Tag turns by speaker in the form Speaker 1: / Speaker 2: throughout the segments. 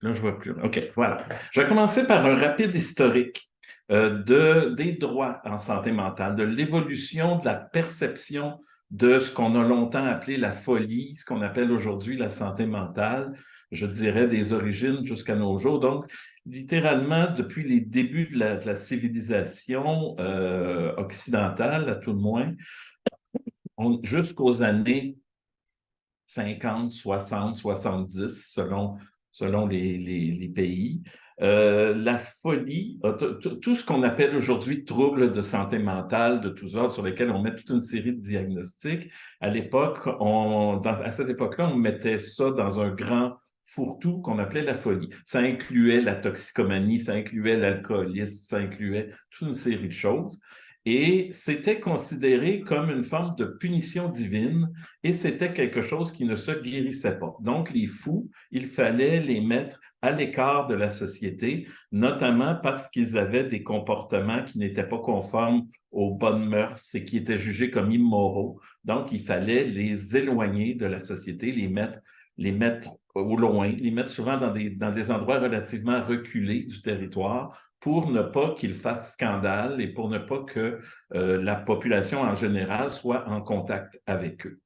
Speaker 1: Là, je vois plus. OK, voilà. Je vais commencer par un rapide historique des droits en santé mentale, de l'évolution de la perception de ce qu'on a longtemps appelé la folie, ce qu'on appelle aujourd'hui la santé mentale, je dirais des origines jusqu'à nos jours. Donc, littéralement, depuis les débuts de la civilisation occidentale, à tout le moins, jusqu'aux années 50, 60, 70, selon les pays. La folie, tout ce qu'on appelle aujourd'hui troubles de santé mentale de tous ordres, sur lesquels on met toute une série de diagnostics, à l'époque, à cette époque-là, on mettait ça dans un grand fourre-tout qu'on appelait la folie. Ça incluait la toxicomanie, ça incluait l'alcoolisme, ça incluait toute une série de choses. Et c'était considéré comme une forme de punition divine et c'était quelque chose qui ne se guérissait pas. Donc, les fous, il fallait les mettre à l'écart de la société, notamment parce qu'ils avaient des comportements qui n'étaient pas conformes aux bonnes mœurs et qui étaient jugés comme immoraux. Donc, il fallait les éloigner de la société, les mettre au loin, les mettre souvent dans des endroits relativement reculés du territoire pour ne pas qu'ils fassent scandale et pour ne pas que la population en général soit en contact avec eux.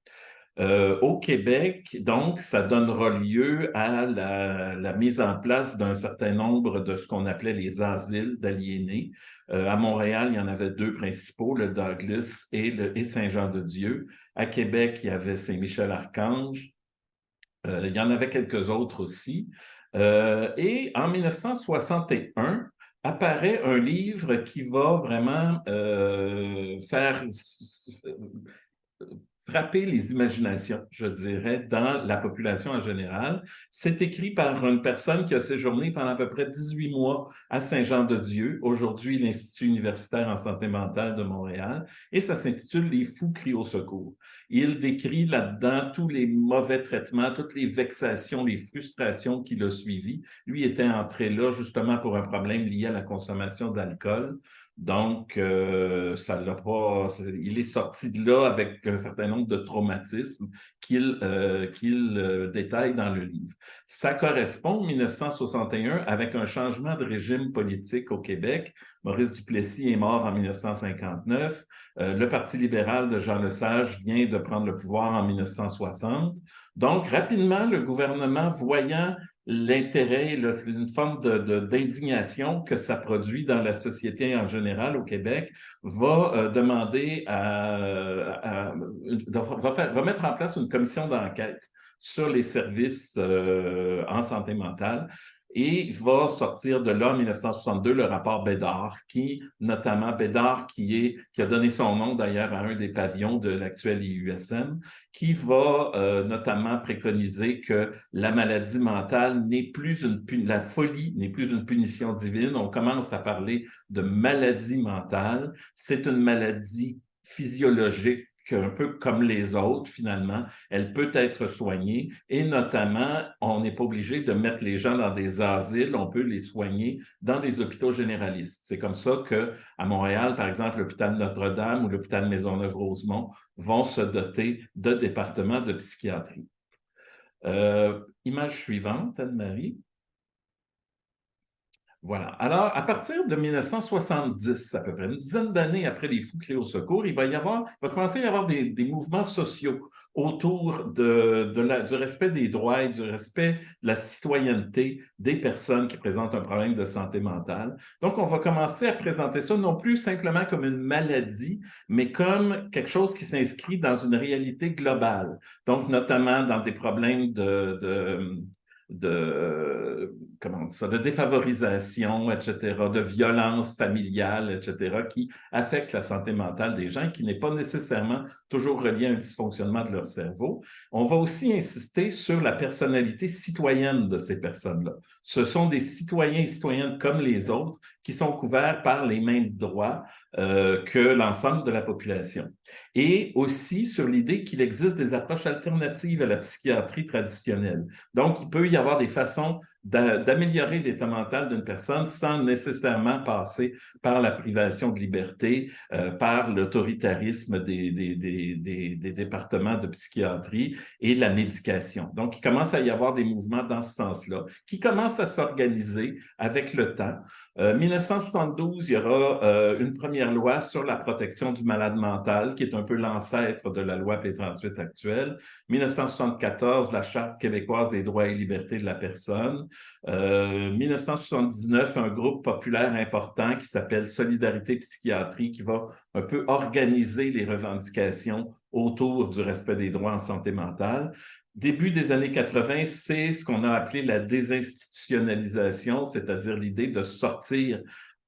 Speaker 1: Au Québec, donc, ça donnera lieu à la mise en place d'un certain nombre de ce qu'on appelait les asiles d'aliénés. À Montréal, il y en avait deux principaux, le Douglas et Saint-Jean-de-Dieu. À Québec, il y avait Saint-Michel-Archange. Il y en avait quelques autres aussi. Et en 1961, apparaît un livre qui va vraiment faire frapper les imaginations, je dirais, dans la population en général. C'est écrit par une personne qui a séjourné pendant à peu près 18 mois à Saint-Jean-de-Dieu, aujourd'hui l'Institut universitaire en santé mentale de Montréal, et ça s'intitule Les fous crient au secours. Il décrit là-dedans tous les mauvais traitements, toutes les vexations, les frustrations qu'il a suivies. Lui était entré là justement pour un problème lié à la consommation d'alcool. Donc, ça l'a pas. Il est sorti de là avec un certain nombre de traumatismes qu'il détaille dans le livre. Ça correspond, 1961, avec un changement de régime politique au Québec. Maurice Duplessis est mort en 1959. Le Parti libéral de Jean Lesage vient de prendre le pouvoir en 1960. Donc, rapidement, le gouvernement, voyant l'intérêt, une forme d'indignation que ça produit dans la société en général au Québec, va demander va mettre en place une commission d'enquête sur les services en santé mentale. Et va sortir de là en 1962 le rapport Bédard, notamment Bédard, qui a donné son nom d'ailleurs à un des pavillons de l'actuel IUSM, qui va notamment préconiser que la maladie mentale n'est plus la folie n'est plus une punition divine. On commence à parler de maladie mentale. C'est une maladie physiologique un peu comme les autres, finalement, elle peut être soignée et notamment, on n'est pas obligé de mettre les gens dans des asiles, on peut les soigner dans des hôpitaux généralistes. C'est comme ça qu'à Montréal, par exemple, l'hôpital Notre-Dame ou l'hôpital Maisonneuve-Rosemont vont se doter de départements de psychiatrie. Image suivante, Anne-Marie. Voilà. Alors, à partir de 1970, à peu près une dizaine d'années après les fous créés au secours, il va commencer à y avoir des mouvements sociaux autour du respect des droits et du respect de la citoyenneté des personnes qui présentent un problème de santé mentale. Donc, on va commencer à présenter ça non plus simplement comme une maladie, mais comme quelque chose qui s'inscrit dans une réalité globale. Donc, notamment dans des problèmes comment on dit ça, de défavorisation, etc., de violence familiale, etc., qui affectent la santé mentale des gens, qui n'est pas nécessairement toujours relié à un dysfonctionnement de leur cerveau. On va aussi insister sur la personnalité citoyenne de ces personnes-là. Ce sont des citoyens et citoyennes comme les autres qui sont couverts par les mêmes droits que l'ensemble de la population. et aussi sur l'idée qu'il existe des approches alternatives à la psychiatrie traditionnelle. Donc, il peut y avoir des façons d'améliorer l'état mental d'une personne sans nécessairement passer par la privation de liberté, par l'autoritarisme des départements de psychiatrie et la médication. Donc, il commence à y avoir des mouvements dans ce sens-là, qui commencent à s'organiser avec le temps. 1972, il y aura une première loi sur la protection du malade mental, qui est un peu l'ancêtre de la loi P38 actuelle. 1974, la Charte québécoise des droits et libertés de la personne. 1979, un groupe populaire important qui s'appelle Solidarité Psychiatrie, qui va un peu organiser les revendications autour du respect des droits en santé mentale. Début des années 80, c'est ce qu'on a appelé la désinstitutionnalisation, c'est-à-dire l'idée de sortir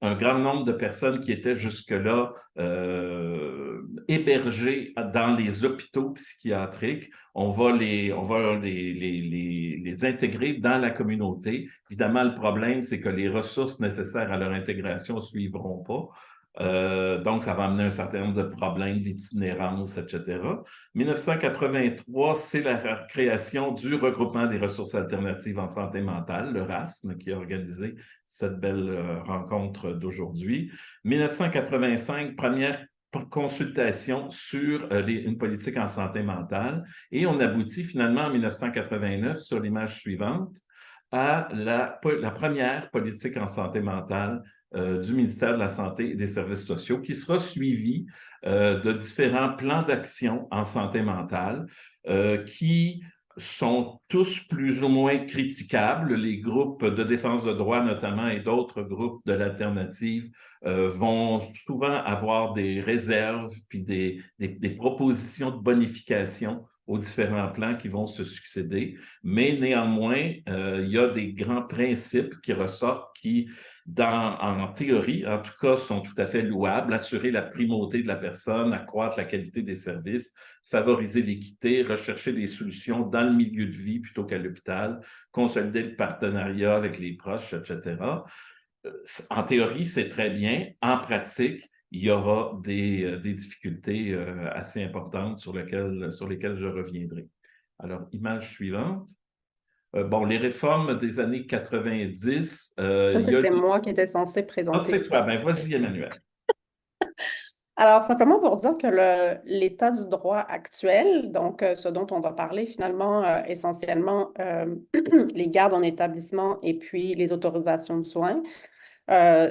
Speaker 1: un grand nombre de personnes qui étaient jusque-là hébergées dans les hôpitaux psychiatriques. On va les intégrer dans la communauté. Évidemment, le problème, c'est que les ressources nécessaires à leur intégration ne suivront pas. Donc, ça va amener un certain nombre de problèmes d'itinérance, etc. 1983, c'est la création du regroupement des ressources alternatives en santé mentale, le RASM, qui a organisé cette belle rencontre d'aujourd'hui. 1985, première consultation sur une politique en santé mentale et on aboutit finalement en 1989 sur l'image suivante à la première politique en santé mentale du ministère de la Santé et des Services sociaux, qui sera suivi de différents plans d'action en santé mentale qui sont tous plus ou moins critiquables. Les groupes de défense de droits, notamment, et d'autres groupes de l'alternative vont souvent avoir des réserves puis des propositions de bonification aux différents plans qui vont se succéder. Mais néanmoins, il y a des grands principes qui ressortent qui en théorie, en tout cas, sont tout à fait louables. Assurer la primauté de la personne, accroître la qualité des services, favoriser l'équité, rechercher des solutions dans le milieu de vie plutôt qu'à l'hôpital, consolider le partenariat avec les proches, etc. En théorie, c'est très bien. En pratique, il y aura des difficultés assez importantes sur lesquelles je reviendrai. Alors, image suivante. Bon, les réformes des années 90,
Speaker 2: Ça,
Speaker 1: il y a...
Speaker 2: c'était moi qui étais censée
Speaker 1: Ah,
Speaker 2: présenter
Speaker 1: c'est toi.
Speaker 2: ça.
Speaker 1: Ben, vas-y, Emmanuel.
Speaker 2: Alors, simplement pour dire que l'état du droit actuel, donc ce dont on va parler finalement essentiellement, les gardes en établissement et puis les autorisations de soins,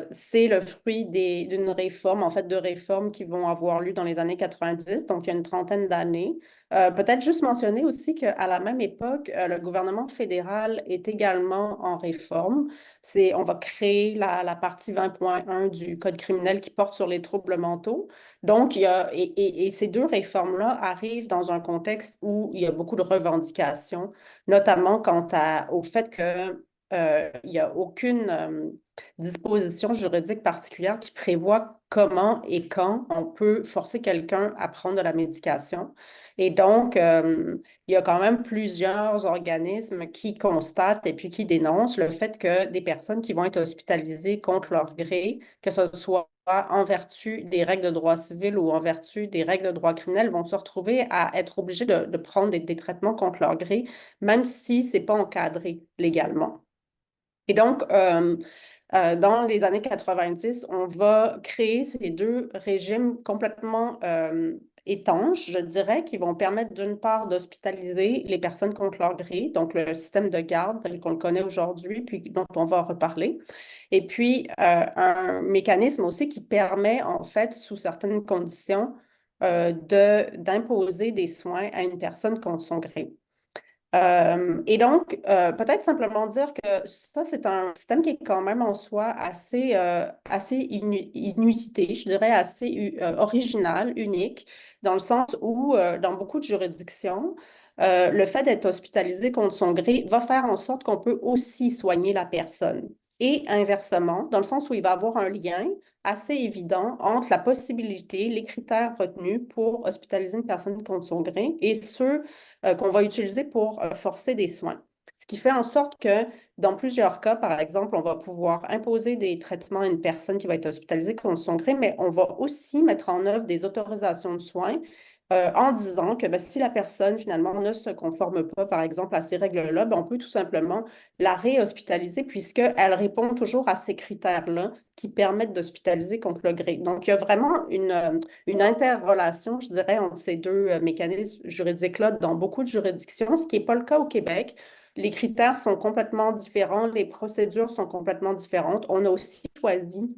Speaker 2: c'est le fruit d'une réforme, en fait, de réformes qui vont avoir lieu dans les années 90, donc il y a une trentaine d'années. Peut-être juste mentionner aussi qu'à la même époque, le gouvernement fédéral est également en réforme. On va créer la partie 20.1 du Code criminel qui porte sur les troubles mentaux. Donc, et ces deux réformes-là arrivent dans un contexte où il y a beaucoup de revendications, notamment au fait que il n'y a aucune disposition juridique particulière qui prévoit comment et quand on peut forcer quelqu'un à prendre de la médication. Et donc, il y a quand même plusieurs organismes qui constatent et puis qui dénoncent le fait que des personnes qui vont être hospitalisées contre leur gré, que ce soit en vertu des règles de droit civil ou en vertu des règles de droit criminel, vont se retrouver à être obligées de prendre des traitements contre leur gré, même si ce n'est pas encadré légalement. Et donc, dans les années 90, on va créer ces deux régimes complètement étanches, je dirais, qui vont permettre d'une part d'hospitaliser les personnes contre leur gré, donc le système de garde tel qu'on le connaît aujourd'hui, puis dont on va reparler. Et puis, un mécanisme aussi qui permet, en fait, sous certaines conditions, d'imposer des soins à une personne contre son gré. Et donc, peut-être simplement dire que ça, c'est un système qui est quand même en soi assez inusité, je dirais assez original, unique, dans le sens où, dans beaucoup de juridictions, le fait d'être hospitalisé contre son gré va faire en sorte qu'on peut aussi soigner la personne. Et inversement, dans le sens où il va y avoir un lien assez évident entre la possibilité, les critères retenus pour hospitaliser une personne contre son gré et ceux qu'on va utiliser pour forcer des soins. Ce qui fait en sorte que dans plusieurs cas, par exemple, on va pouvoir imposer des traitements à une personne qui va être hospitalisée contre son gré, mais on va aussi mettre en œuvre des autorisations de soins en disant que ben, si la personne finalement ne se conforme pas, par exemple, à ces règles-là, ben, on peut tout simplement la réhospitaliser puisqu'elle répond toujours à ces critères-là qui permettent d'hospitaliser contre le gré. Donc, il y a vraiment une interrelation, je dirais, entre ces deux mécanismes juridiques-là dans beaucoup de juridictions, ce qui n'est pas le cas au Québec. Les critères sont complètement différents, les procédures sont complètement différentes. On a aussi choisi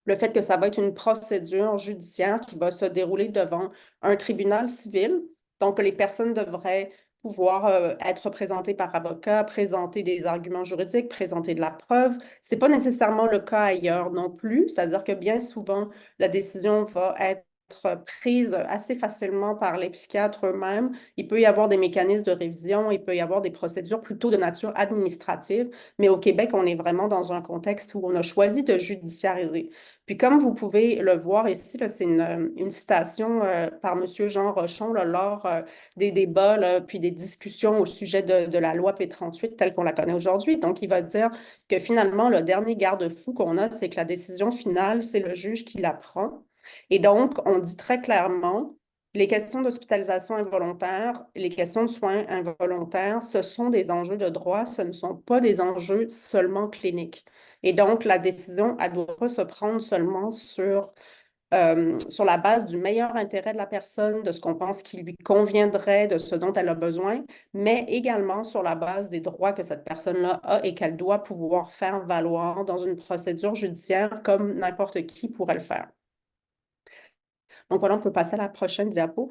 Speaker 2: le fait que ça va être une procédure judiciaire qui va se dérouler devant un tribunal civil. Donc, les personnes devraient pouvoir être présentées par avocat, présenter des arguments juridiques, présenter de la preuve. Ce n'est pas nécessairement le cas ailleurs non plus, c'est-à-dire que bien souvent, la décision va être prise assez facilement par les psychiatres eux-mêmes. Il peut y avoir des mécanismes de révision, il peut y avoir des procédures plutôt de nature administrative, mais au Québec, on est vraiment dans un contexte où on a choisi de judiciariser. Puis comme vous pouvez le voir ici, c'est une citation par M. Jean Rochon là, lors des débats, là, puis des discussions au sujet de la loi P38 telle qu'on la connaît aujourd'hui. Donc, il va dire que finalement, le dernier garde-fou qu'on a, c'est que la décision finale, c'est le juge qui la prend. Et donc, on dit très clairement, les questions d'hospitalisation involontaire, les questions de soins involontaires, ce sont des enjeux de droit, ce ne sont pas des enjeux seulement cliniques. Et donc, la décision, elle ne doit pas se prendre seulement sur la base du meilleur intérêt de la personne, de ce qu'on pense qui lui conviendrait, de ce dont elle a besoin, mais également sur la base des droits que cette personne-là a et qu'elle doit pouvoir faire valoir dans une procédure judiciaire comme n'importe qui pourrait le faire. Donc voilà, on peut passer à la prochaine diapo.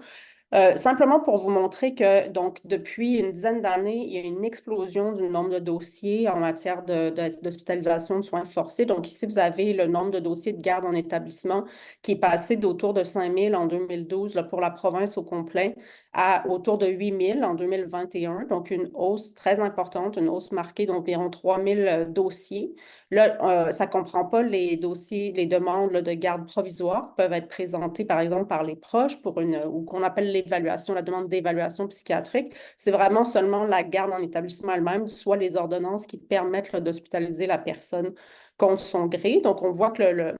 Speaker 2: Simplement pour vous montrer que, donc, depuis une dizaine d'années, il y a une explosion du nombre de dossiers en matière d'hospitalisation de soins forcés. Donc, ici, vous avez le nombre de dossiers de garde en établissement qui est passé d'autour de 5 000 en 2012 là, pour la province au complet à autour de 8 000 en 2021. Donc, une hausse très importante, une hausse marquée d'environ 3 000 dossiers. Là, ça ne comprend pas les dossiers, les demandes là, de garde provisoire qui peuvent être présentées, par exemple, par les proches pour ou qu'on appelle l'évaluation, la demande d'évaluation psychiatrique. C'est vraiment seulement la garde en établissement elle-même, soit les ordonnances qui permettent d'hospitaliser la personne contre son gré. Donc, on voit que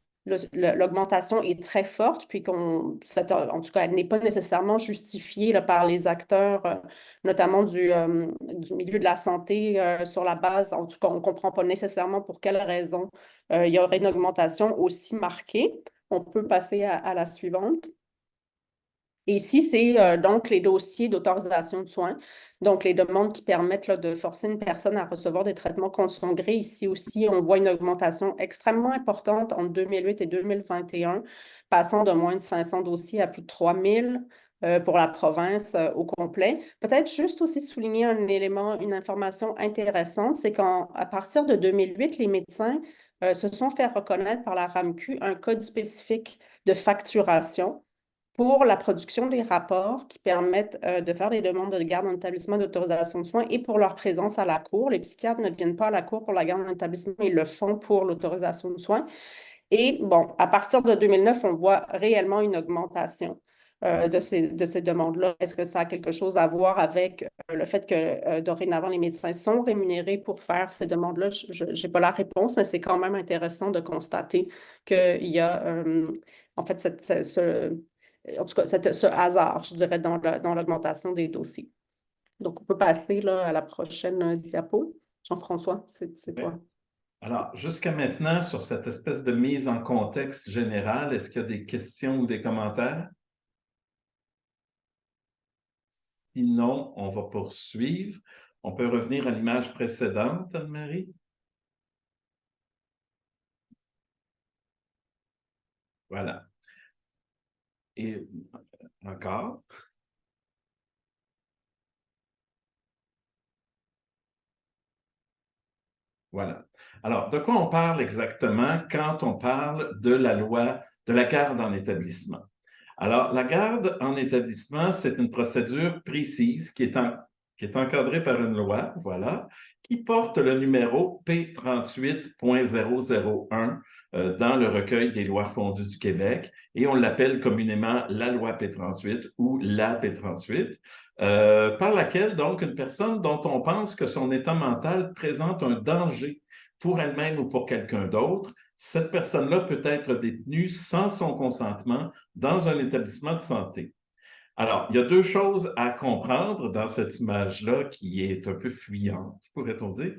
Speaker 2: l'augmentation est très forte, puis en tout cas, elle n'est pas nécessairement justifiée là, par les acteurs, notamment du milieu de la santé, sur la base, en tout cas, on ne comprend pas nécessairement pour quelles raisons il y aurait une augmentation aussi marquée. On peut passer à la suivante. Et ici, c'est donc les dossiers d'autorisation de soins, donc les demandes qui permettent là, de forcer une personne à recevoir des traitements contre son gré. Ici aussi, on voit une augmentation extrêmement importante entre 2008 et 2021, passant de moins de 500 dossiers à plus de 3 000 pour la province au complet. Peut-être juste aussi souligner un élément, une information intéressante, c'est qu'à partir de 2008, les médecins se sont fait reconnaître par la RAMQ un code spécifique de facturation pour la production des rapports qui permettent de faire des demandes de garde en établissement d'autorisation de soins et pour leur présence à la cour. Les psychiatres ne viennent pas à la cour pour la garde en établissement, ils le font pour l'autorisation de soins. Et bon, à partir de 2009, on voit réellement une augmentation de ces demandes-là. Est-ce que ça a quelque chose à voir avec le fait que dorénavant, les médecins sont rémunérés pour faire ces demandes-là? Je n'ai pas la réponse, mais c'est quand même intéressant de constater qu'il y a en fait en tout cas, ce hasard, je dirais, dans l'augmentation des dossiers. Donc, on peut passer là, à la prochaine diapo. Jean-François, c'est
Speaker 1: Oui.
Speaker 2: toi.
Speaker 1: Alors, jusqu'à maintenant, sur cette espèce de mise en contexte général, est-ce qu'il y a des questions ou des commentaires? Sinon, on va poursuivre. On peut revenir à l'image précédente, Anne-Marie? Voilà. Et encore. Voilà. Alors, de quoi on parle exactement quand on parle de la loi de la garde en établissement? Alors, la garde en établissement, c'est une procédure précise qui est encadrée par une loi, voilà, qui porte le numéro P38.001 dans le recueil des lois fondues du Québec et on l'appelle communément la loi P38 ou la P38, par laquelle donc une personne dont on pense que son état mental présente un danger pour elle-même ou pour quelqu'un d'autre, cette personne-là peut être détenue sans son consentement dans un établissement de santé. Alors, il y a deux choses à comprendre dans cette image-là qui est un peu fuyante, pourrait-on dire.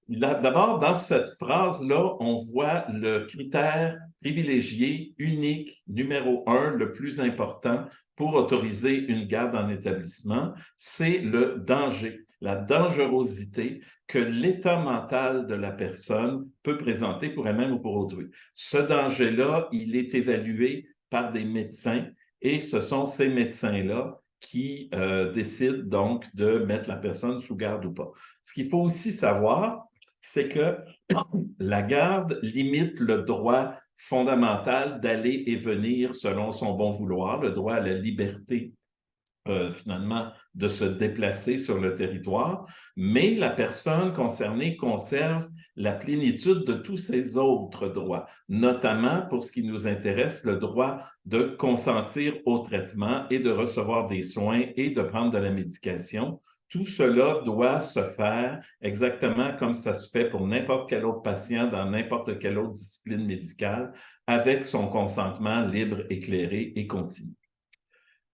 Speaker 1: D'abord, dans cette phrase-là, on voit le critère privilégié, unique, numéro un, le plus important pour autoriser une garde en établissement, c'est le danger, la dangerosité que l'état mental de la personne peut présenter pour elle-même ou pour autrui. Ce danger-là, il est évalué par des médecins et ce sont ces médecins-là qui décident donc de mettre la personne sous garde ou pas. Ce qu'il faut aussi savoir, c'est que la garde limite le droit fondamental d'aller et venir selon son bon vouloir, le droit à la liberté finalement, de se déplacer sur le territoire, mais la personne concernée conserve la plénitude de tous ses autres droits, notamment pour ce qui nous intéresse, le droit de consentir au traitement et de recevoir des soins et de prendre de la médication. Tout cela doit se faire exactement comme ça se fait pour n'importe quel autre patient dans n'importe quelle autre discipline médicale, avec son consentement libre, éclairé et continu.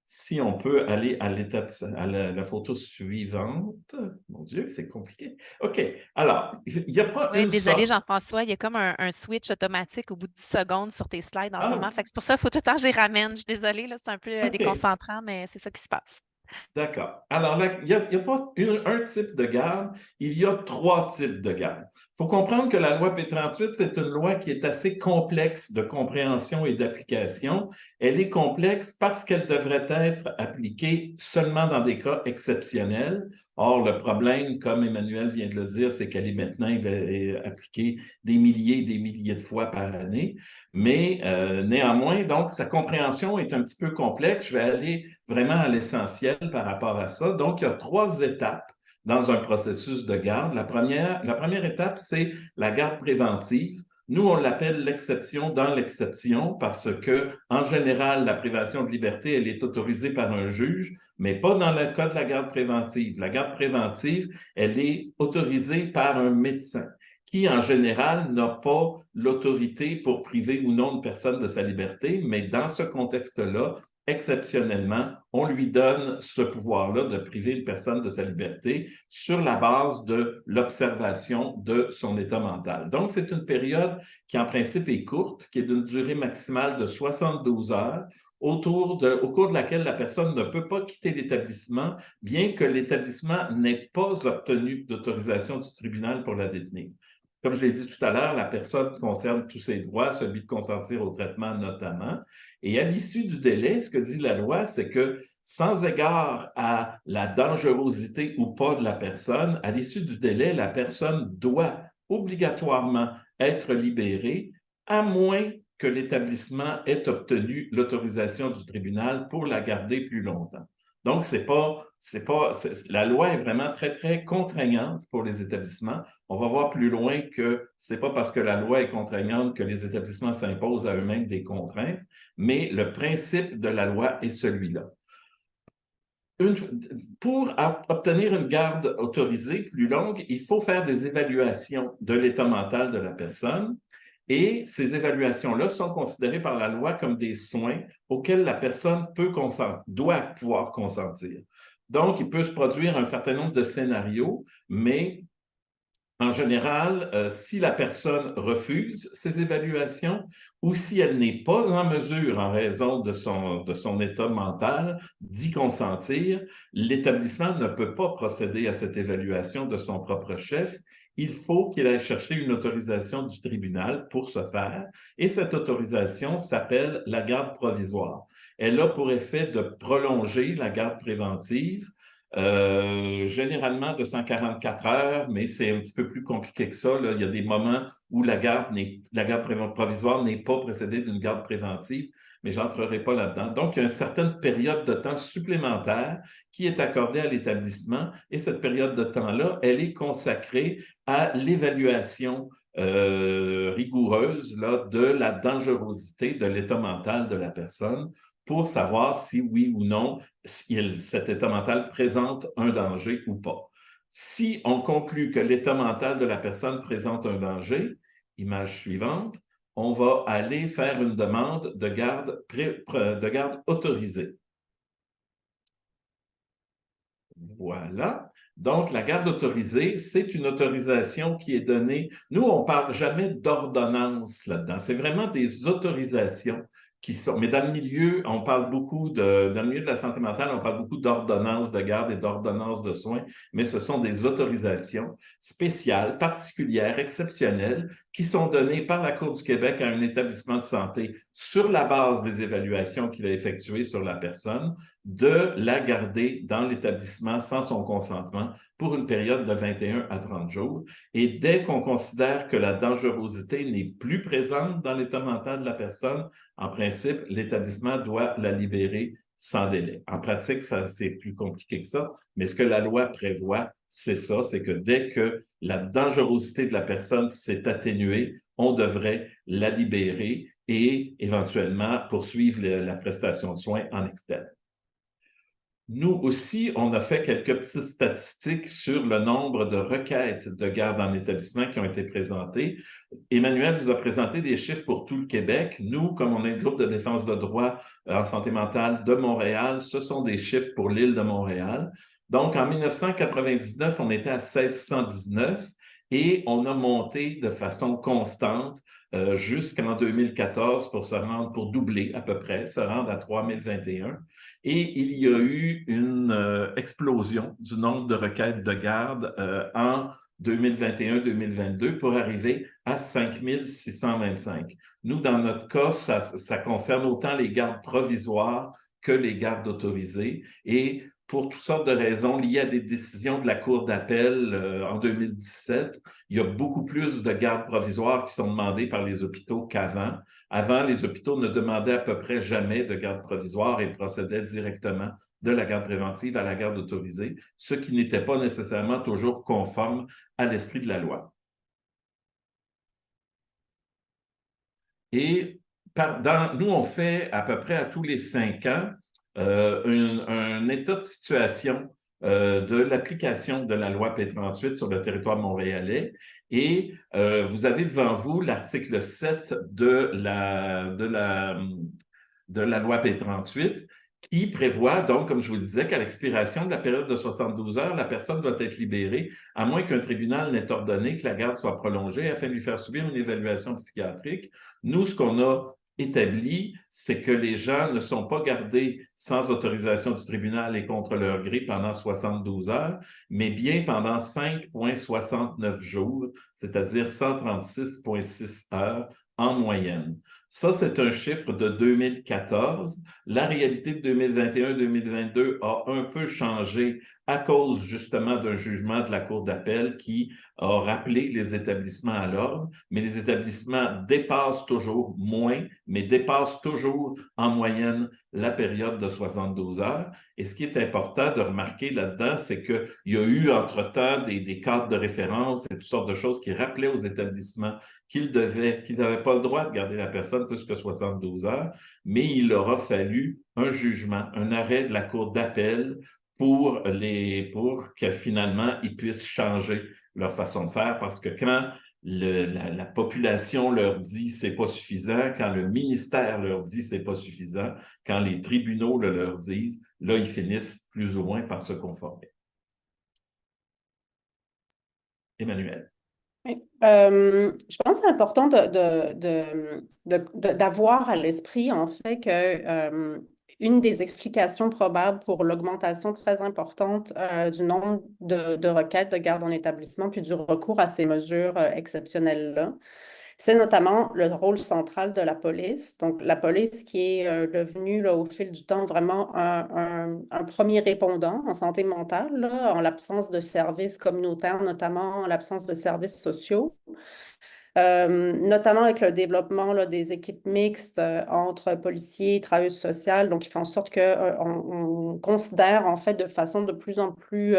Speaker 1: Si on peut aller à l'étape, à la photo suivante. Mon Dieu, c'est compliqué. OK. Alors, il n'y a pas
Speaker 3: Oui,
Speaker 1: une
Speaker 3: désolé,
Speaker 1: sorte.
Speaker 3: Jean-François, il y a comme un switch automatique au bout de 10 secondes sur tes slides en ce moment.
Speaker 1: Ah,
Speaker 3: Fait que c'est pour ça qu'il faut tout le temps que j'y ramène. Je suis désolée, là, c'est un peu
Speaker 1: OK.
Speaker 3: déconcentrant, mais c'est ça qui se passe.
Speaker 1: D'accord. Alors, là, il n'y a pas un type de garde, il y a trois types de garde. Il faut comprendre que la loi P38, c'est une loi qui est assez complexe de compréhension et d'application. Elle est complexe parce qu'elle devrait être appliquée seulement dans des cas exceptionnels. Or, le problème, comme Emmanuel vient de le dire, c'est qu'elle est maintenant appliquée des milliers de fois par année. Mais néanmoins, donc, sa compréhension est un petit peu complexe. Je vais aller vraiment à l'essentiel par rapport à ça. Donc, il y a trois étapes dans un processus de garde. La première étape, c'est la garde préventive. Nous, on l'appelle l'exception dans l'exception parce que, en général, la privation de liberté, elle est autorisée par un juge, mais pas dans le cas de la garde préventive. La garde préventive, elle est autorisée par un médecin qui, en général, n'a pas l'autorité pour priver ou non une personne de sa liberté, mais dans ce contexte-là, exceptionnellement, on lui donne ce pouvoir-là de priver une personne de sa liberté sur la base de l'observation de son état mental. Donc, c'est une période qui, en principe, est courte, qui est d'une durée maximale de 72 heures, au cours de laquelle la personne ne peut pas quitter l'établissement, bien que l'établissement n'ait pas obtenu d'autorisation du tribunal pour la détenir. Comme je l'ai dit tout à l'heure, la personne conserve tous ses droits, celui de consentir au traitement notamment. Et à l'issue du délai, ce que dit la loi, c'est que sans égard à la dangerosité ou pas de la personne, à l'issue du délai, la personne doit obligatoirement être libérée, à moins que l'établissement ait obtenu l'autorisation du tribunal pour la garder plus longtemps. Donc, la loi est vraiment très, très contraignante pour les établissements. On va voir plus loin que ce n'est pas parce que la loi est contraignante que les établissements s'imposent à eux-mêmes des contraintes, mais le principe de la loi est celui-là. Pour obtenir une garde autorisée plus longue, il faut faire des évaluations de l'état mental de la personne. Et ces évaluations-là sont considérées par la loi comme des soins auxquels la personne doit pouvoir consentir. Donc, il peut se produire un certain nombre de scénarios, mais en général, si la personne refuse ces évaluations ou si elle n'est pas en mesure, en raison de son état mental, d'y consentir, l'établissement ne peut pas procéder à cette évaluation de son propre chef. Il faut qu'il aille chercher une autorisation du tribunal pour ce faire, et cette autorisation s'appelle la garde provisoire. Elle a pour effet de prolonger la garde préventive, généralement de 144 heures, mais c'est un petit peu plus compliqué que ça. Là. Il y a des moments où la garde provisoire n'est pas précédée d'une garde préventive, mais je n'entrerai pas là-dedans. Donc, il y a une certaine période de temps supplémentaire qui est accordée à l'établissement et cette période de temps-là, elle est consacrée à l'évaluation rigoureuse là, de la dangerosité de l'état mental de la personne pour savoir si oui ou non cet état mental présente un danger ou pas. Si on conclut que l'état mental de la personne présente un danger, image suivante, on va aller faire une demande de garde autorisée. Voilà. Donc, la garde autorisée, c'est une autorisation qui est donnée. Nous, on ne parle jamais d'ordonnance là-dedans. C'est vraiment des autorisations qui sont. Mais dans le milieu, on parle beaucoup dans le milieu de la santé mentale, on parle beaucoup d'ordonnances de garde et d'ordonnances de soins, mais ce sont des autorisations spéciales, particulières, exceptionnelles, qui sont données par la Cour du Québec à un établissement de santé sur la base des évaluations qu'il a effectuées sur la personne, de la garder dans l'établissement sans son consentement pour une période de 21 à 30 jours. Et dès qu'on considère que la dangerosité n'est plus présente dans l'état mental de la personne, en principe, l'établissement doit la libérer sans délai. En pratique, c'est plus compliqué que ça, mais ce que la loi prévoit, c'est ça, c'est que dès que la dangerosité de la personne s'est atténuée, on devrait la libérer et éventuellement poursuivre la prestation de soins en externe. Nous aussi, on a fait quelques petites statistiques sur le nombre de requêtes de garde en établissement qui ont été présentées. Emmanuel vous a présenté des chiffres pour tout le Québec. Nous, comme on est le groupe de défense de droit en santé mentale de Montréal, ce sont des chiffres pour l'île de Montréal. Donc, en 1999, on était à 1619 et on a monté de façon constante jusqu'en 2014 pour doubler à peu près, se rendre à 3021. Et il y a eu une explosion du nombre de requêtes de garde en 2021-2022 pour arriver à 5625. Nous, dans notre cas, ça concerne autant les gardes provisoires que les gardes autorisées. Et pour toutes sortes de raisons liées à des décisions de la Cour d'appel en 2017, il y a beaucoup plus de gardes provisoires qui sont demandés par les hôpitaux qu'avant. Avant, les hôpitaux ne demandaient à peu près jamais de garde provisoire et procédaient directement de la garde préventive à la garde autorisée, ce qui n'était pas nécessairement toujours conforme à l'esprit de la loi. Et nous, on fait à peu près à tous les 5 ans un état de situation de l'application de la loi P38 sur le territoire montréalais. Et vous avez devant vous l'article 7 de la loi P38 qui prévoit donc, comme je vous le disais, qu'à l'expiration de la période de 72 heures, la personne doit être libérée, à moins qu'un tribunal n'ait ordonné que la garde soit prolongée afin de lui faire subir une évaluation psychiatrique. Nous, ce qu'on a établi, c'est que les gens ne sont pas gardés sans autorisation du tribunal et contre leur gré pendant 72 heures, mais bien pendant 5,69 jours, c'est-à-dire 136,6 heures en moyenne. Ça, c'est un chiffre de 2014. La réalité de 2021-2022 a un peu changé à cause justement d'un jugement de la Cour d'appel qui a rappelé les établissements à l'ordre, mais les établissements dépassent toujours moins, mais dépassent toujours en moyenne la période de 72 heures. Et ce qui est important de remarquer là-dedans, c'est qu'il y a eu entre-temps des cadres de référence et toutes sortes de choses qui rappelaient aux établissements qu'ils n'avaient pas le droit de garder la personne plus que 72 heures, mais il aura fallu un jugement, un arrêt de la Cour d'appel pour que finalement ils puissent changer leur façon de faire, parce que quand la population leur dit c'est pas suffisant, quand le ministère leur dit c'est pas suffisant, quand les tribunaux leur disent, là, ils finissent plus ou moins par se conformer. Emmanuel.
Speaker 2: Oui. Je pense que c'est important d'avoir à l'esprit, en fait, que une des explications probables pour l'augmentation très importante du nombre de requêtes de garde en établissement puis du recours à ces mesures exceptionnelles-là, c'est notamment le rôle central de la police. Donc, la police qui est devenue là, au fil du temps vraiment un premier répondant en santé mentale, là, en l'absence de services communautaires, notamment en l'absence de services sociaux. Notamment avec le développement là, des équipes mixtes entre policiers et travailleuses sociales, donc qui fait en sorte qu'on considère en fait de façon de plus en plus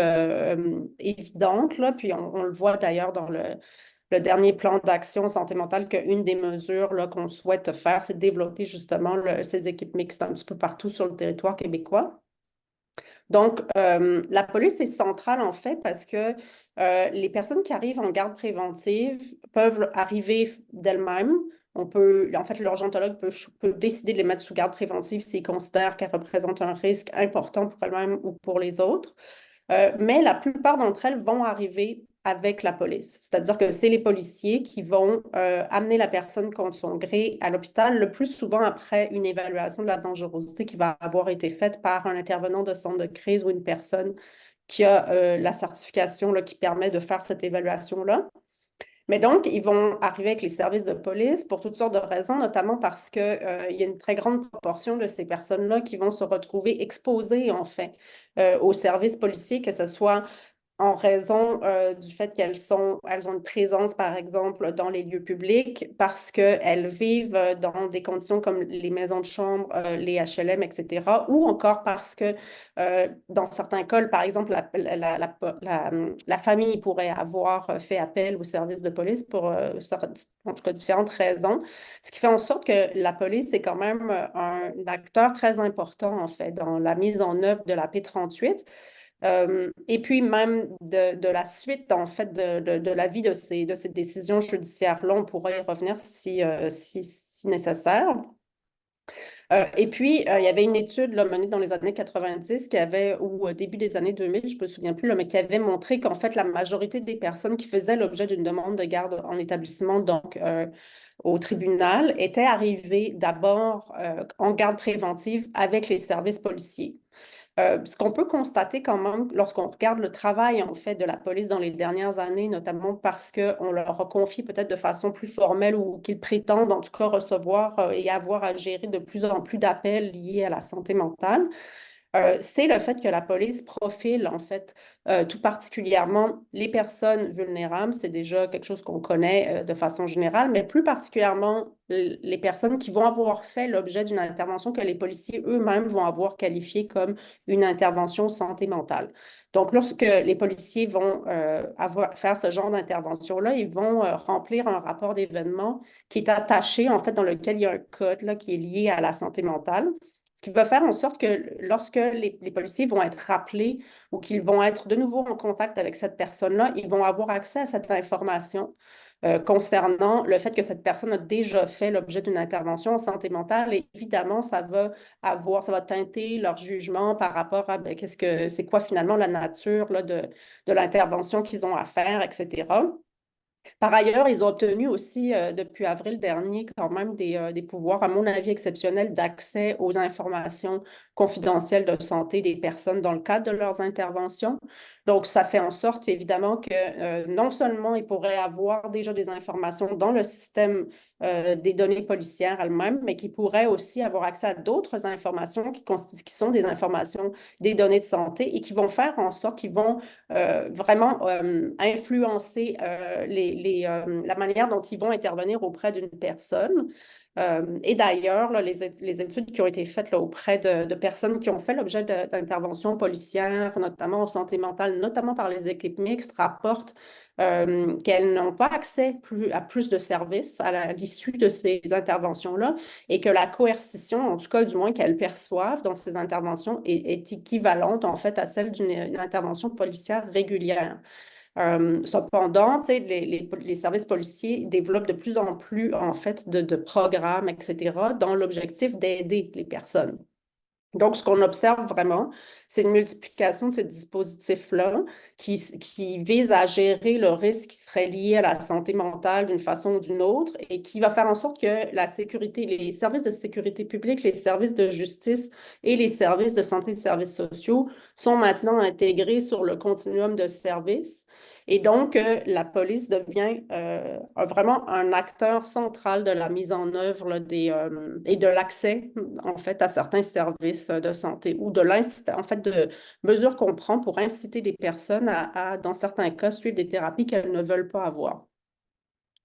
Speaker 2: évidente, là, puis on le voit d'ailleurs le dernier plan d'action santé mentale qu'une des mesures là, qu'on souhaite faire, c'est développer justement ces équipes mixtes un petit peu partout sur le territoire québécois. Donc, la police est centrale en fait parce que les personnes qui arrivent en garde préventive peuvent arriver d'elles-mêmes. En fait, l'urgentologue peut décider de les mettre sous garde préventive s'il considère qu'elles représentent un risque important pour elles-mêmes ou pour les autres. Mais la plupart d'entre elles vont arriver avec la police. C'est-à-dire que c'est les policiers qui vont amener la personne contre son gré à l'hôpital, le plus souvent après une évaluation de la dangerosité qui va avoir été faite par un intervenant de centre de crise ou une personne qui a la certification là, qui permet de faire cette évaluation-là. Mais donc, ils vont arriver avec les services de police pour toutes sortes de raisons, notamment parce qu'il y a une très grande proportion de ces personnes-là qui vont se retrouver exposées, en fait, aux services policiers, que ce soit en raison du fait elles ont une présence, par exemple, dans les lieux publics, parce qu'elles vivent dans des conditions comme les maisons de chambre, les HLM, etc., ou encore parce que, dans certains cas, par exemple, la famille pourrait avoir fait appel au service de police pour, en tout cas, différentes raisons, ce qui fait en sorte que la police est quand même un acteur très important, en fait, dans la mise en œuvre de la P38. Et puis même de la suite, en fait, de la vie de ces décisions judiciaires-là, on pourrait y revenir si nécessaire. Et puis, il y avait une étude là, menée dans les années 90 ou au début des années 2000, je ne me souviens plus, là, mais qui avait montré qu'en fait, la majorité des personnes qui faisaient l'objet d'une demande de garde en établissement, donc au tribunal, étaient arrivées d'abord en garde préventive avec les services policiers. Ce qu'on peut constater quand même lorsqu'on regarde le travail en fait de la police dans les dernières années, notamment parce qu'on leur a confié peut-être de façon plus formelle ou qu'ils prétendent en tout cas recevoir et avoir à gérer de plus en plus d'appels liés à la santé mentale, c'est le fait que la police profile, en fait, tout particulièrement les personnes vulnérables. C'est déjà quelque chose qu'on connaît de façon générale, mais plus particulièrement les personnes qui vont avoir fait l'objet d'une intervention que les policiers eux-mêmes vont avoir qualifiée comme une intervention santé mentale. Donc, lorsque les policiers vont faire ce genre d'intervention-là, ils vont remplir un rapport d'événement qui est attaché, en fait, dans lequel il y a un code là, qui est lié à la santé mentale. Ce qui va faire en sorte que lorsque les policiers vont être rappelés ou qu'ils vont être de nouveau en contact avec cette personne-là, ils vont avoir accès à cette information concernant le fait que cette personne a déjà fait l'objet d'une intervention en santé mentale. Et évidemment, ça va teinter leur jugement par rapport à c'est quoi finalement la nature là, de l'intervention qu'ils ont à faire, etc. Par ailleurs, ils ont obtenu aussi, depuis avril dernier, quand même des pouvoirs, à mon avis, exceptionnels d'accès aux informations confidentielles de santé des personnes dans le cadre de leurs interventions. Donc, ça fait en sorte, évidemment, que non seulement ils pourraient avoir déjà des informations dans le système des données policières elles-mêmes, mais qu'ils pourraient aussi avoir accès à d'autres informations qui sont des informations des données de santé et qui vont faire en sorte qu'ils vont vraiment influencer la manière dont ils vont intervenir auprès d'une personne. Et d'ailleurs, là, les études qui ont été faites là, auprès de personnes qui ont fait l'objet d'interventions policières, notamment en santé mentale, notamment par les équipes mixtes, rapportent qu'elles n'ont pas accès à plus de services à l'issue de ces interventions-là et que la coercition, en tout cas du moins qu'elles perçoivent dans ces interventions, est équivalente en fait à celle d'une intervention policière régulière. Cependant, les services policiers développent de plus en plus en fait de programmes, etc., dans l'objectif d'aider les personnes. Donc, ce qu'on observe vraiment, c'est une multiplication de ces dispositifs-là qui visent à gérer le risque qui serait lié à la santé mentale d'une façon ou d'une autre et qui va faire en sorte que la sécurité, les services de sécurité publique, les services de justice et les services de santé et de services sociaux sont maintenant intégrés sur le continuum de services. Et donc, la police devient vraiment un acteur central de la mise en œuvre là, et de l'accès, en fait, à certains services de santé ou en fait, de mesures qu'on prend pour inciter les personnes dans certains cas, suivre des thérapies qu'elles ne veulent pas avoir.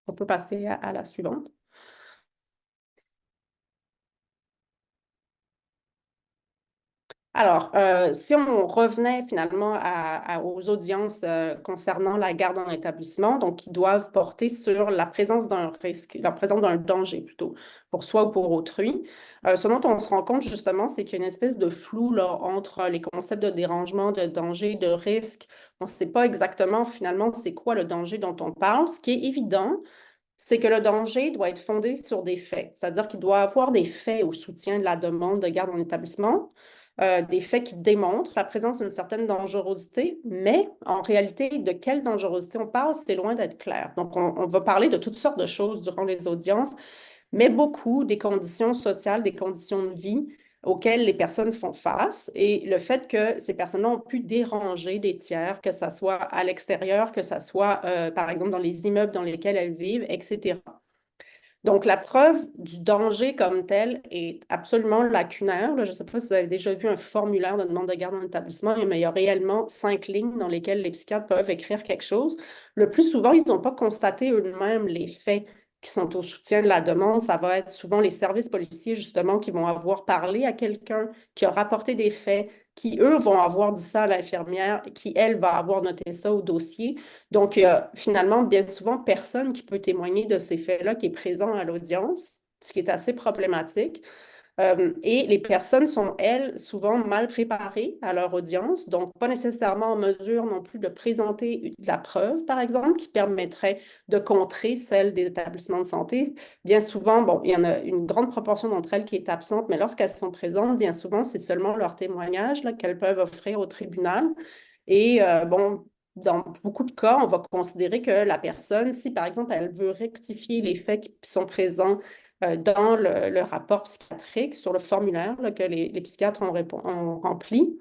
Speaker 2: On peut passer à la suivante. Alors, si on revenait finalement aux audiences concernant la garde en établissement, donc ils doivent porter sur la présence d'un risque, la présence d'un danger plutôt, pour soi ou pour autrui. Ce dont on se rend compte justement, c'est qu'il y a une espèce de flou là, entre les concepts de dérangement, de danger, de risque. On ne sait pas exactement finalement c'est quoi le danger dont on parle. Ce qui est évident, c'est que le danger doit être fondé sur des faits, c'est-à-dire qu'il doit avoir des faits au soutien de la demande de garde en établissement, des faits qui démontrent la présence d'une certaine dangerosité, mais en réalité, de quelle dangerosité on parle, c'est loin d'être clair. Donc, on va parler de toutes sortes de choses durant les audiences, mais beaucoup des conditions sociales, des conditions de vie auxquelles les personnes font face et le fait que ces personnes-là ont pu déranger des tiers, que ce soit à l'extérieur, que ce soit, par exemple, dans les immeubles dans lesquels elles vivent, etc. Donc, la preuve du danger comme tel est absolument lacunaire. Là, je ne sais pas si vous avez déjà vu un formulaire de demande de garde en établissement, mais il y a réellement 5 lignes dans lesquelles les psychiatres peuvent écrire quelque chose. Le plus souvent, ils n'ont pas constaté eux-mêmes les faits qui sont au soutien de la demande. Ça va être souvent les services policiers, justement, qui vont avoir parlé à quelqu'un qui a rapporté des faits, qui, eux, vont avoir dit ça à l'infirmière, qui, elle, va avoir noté ça au dossier. Donc, il y a finalement bien souvent personne qui peut témoigner de ces faits-là qui est présent à l'audience, ce qui est assez problématique. Et les personnes sont, elles, souvent mal préparées à leur audience, donc pas nécessairement en mesure non plus de présenter de la preuve, par exemple, qui permettrait de contrer celle des établissements de santé. Bien souvent, bon, il y en a une grande proportion d'entre elles qui est absente, mais lorsqu'elles sont présentes, bien souvent, c'est seulement leur témoignage là, qu'elles peuvent offrir au tribunal. Et bon, dans beaucoup de cas, on va considérer que la personne, si par exemple elle veut rectifier les faits qui sont présents dans le rapport psychiatrique, sur le formulaire là, que les psychiatres ont rempli,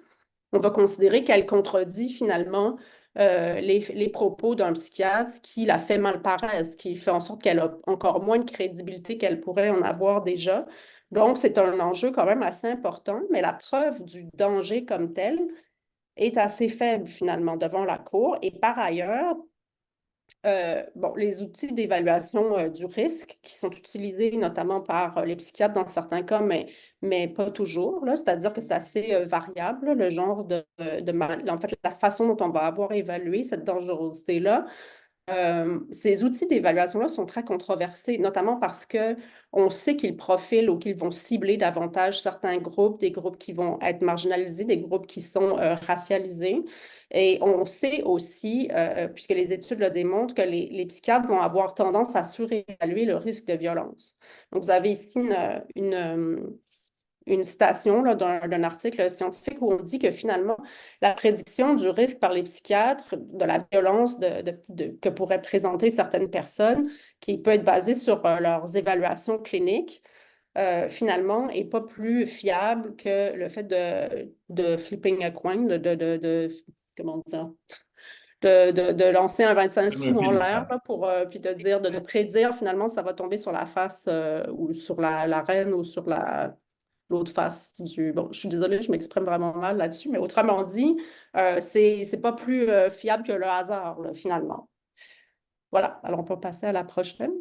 Speaker 2: on va considérer qu'elle contredit finalement les propos d'un psychiatre, ce qui la fait mal paraître, ce qui fait en sorte qu'elle a encore moins de crédibilité qu'elle pourrait en avoir déjà. Donc, c'est un enjeu quand même assez important, mais la preuve du danger comme tel est assez faible finalement devant la Cour. Et par ailleurs, bon, les outils d'évaluation du risque qui sont utilisés notamment par les psychiatres dans certains cas, mais pas toujours, là, c'est-à-dire que c'est assez variable, là, le genre en fait, la façon dont on va avoir évalué cette dangerosité-là. Ces outils d'évaluation-là sont très controversés, notamment parce que on sait qu'ils profilent ou qu'ils vont cibler davantage certains groupes, des groupes qui vont être marginalisés, des groupes qui sont racialisés. Et on sait aussi, puisque les études le démontrent, que les psychiatres vont avoir tendance à surévaluer le risque de violence. Donc, vous avez ici une citation là, d'un article scientifique où on dit que finalement, la prédiction du risque par les psychiatres de la violence que pourraient présenter certaines personnes, qui peut être basée sur leurs évaluations cliniques, finalement, n'est pas plus fiable que le fait de flipping a coin, comment dire, de lancer un 25
Speaker 1: Comme un
Speaker 2: sous en l'air
Speaker 1: pile-face.
Speaker 2: là, pour, puis de dire, de prédire finalement ça va tomber sur la face ou sur la reine ou sur l'autre face du... Bon, je suis désolée, je m'exprime vraiment mal là-dessus, mais autrement dit, c'est pas plus fiable que le hasard, là, finalement. Voilà, alors on peut passer à la prochaine.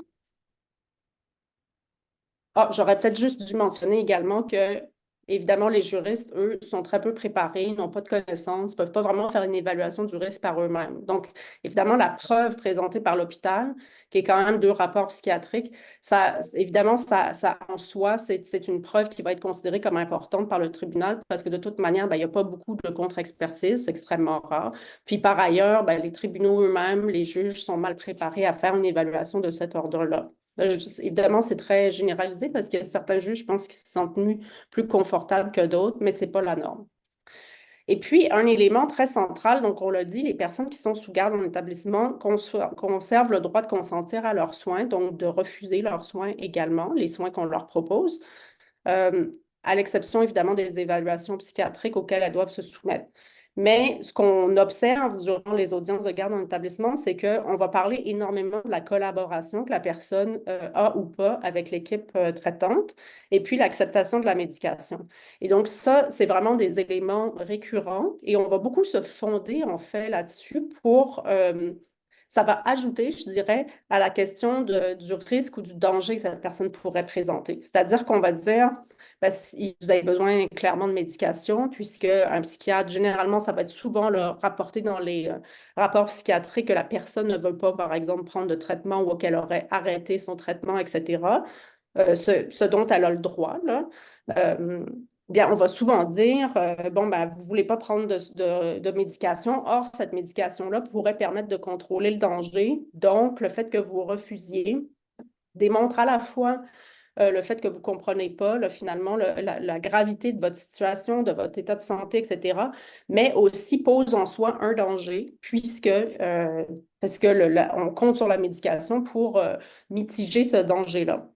Speaker 2: Ah, j'aurais peut-être juste dû mentionner également que, évidemment, les juristes, eux, sont très peu préparés, n'ont pas de connaissances, ne peuvent pas vraiment faire une évaluation du risque par eux-mêmes. Donc, évidemment, la preuve présentée par l'hôpital, qui est quand même 2 rapports psychiatriques, ça, évidemment, ça en soi, c'est une preuve qui va être considérée comme importante par le tribunal parce que de toute manière, ben, il n'y a pas beaucoup de contre-expertise, c'est extrêmement rare. Puis par ailleurs, ben, les tribunaux eux-mêmes, les juges sont mal préparés à faire une évaluation de cet ordre-là. Évidemment, c'est très généralisé parce que certains juges, je pense qu'ils se sentent plus confortables que d'autres, mais ce n'est pas la norme. Et puis, un élément très central, donc on l'a dit, les personnes qui sont sous garde en établissement conservent le droit de consentir à leurs soins, donc de refuser leurs soins également, les soins qu'on leur propose, à l'exception évidemment des évaluations psychiatriques auxquelles elles doivent se soumettre. Mais ce qu'on observe durant les audiences de garde en établissement, c'est qu'on va parler énormément de la collaboration que la personne a ou pas avec l'équipe traitante et puis l'acceptation de la médication. Et donc ça, c'est vraiment des éléments récurrents et on va beaucoup se fonder en fait là-dessus pour... ça va ajouter, je dirais, à la question du risque ou du danger que cette personne pourrait présenter. C'est-à-dire qu'on va dire, ben, si vous avez besoin clairement de médication, puisque un psychiatre, généralement, ça va être souvent rapporté dans les rapports psychiatriques que la personne ne veut pas, par exemple, prendre de traitement ou qu'elle aurait arrêté son traitement, etc. Ce dont elle a le droit, là. Bien, on va souvent dire, bon, ben, vous ne voulez pas prendre de médication. Or, cette médication-là pourrait permettre de contrôler le danger. Donc, le fait que vous refusiez démontre à la fois le fait que vous ne comprenez pas, là, finalement, la gravité de votre situation, de votre état de santé, etc., mais aussi pose en soi un danger, parce que on compte sur la médication pour mitiger ce danger-là.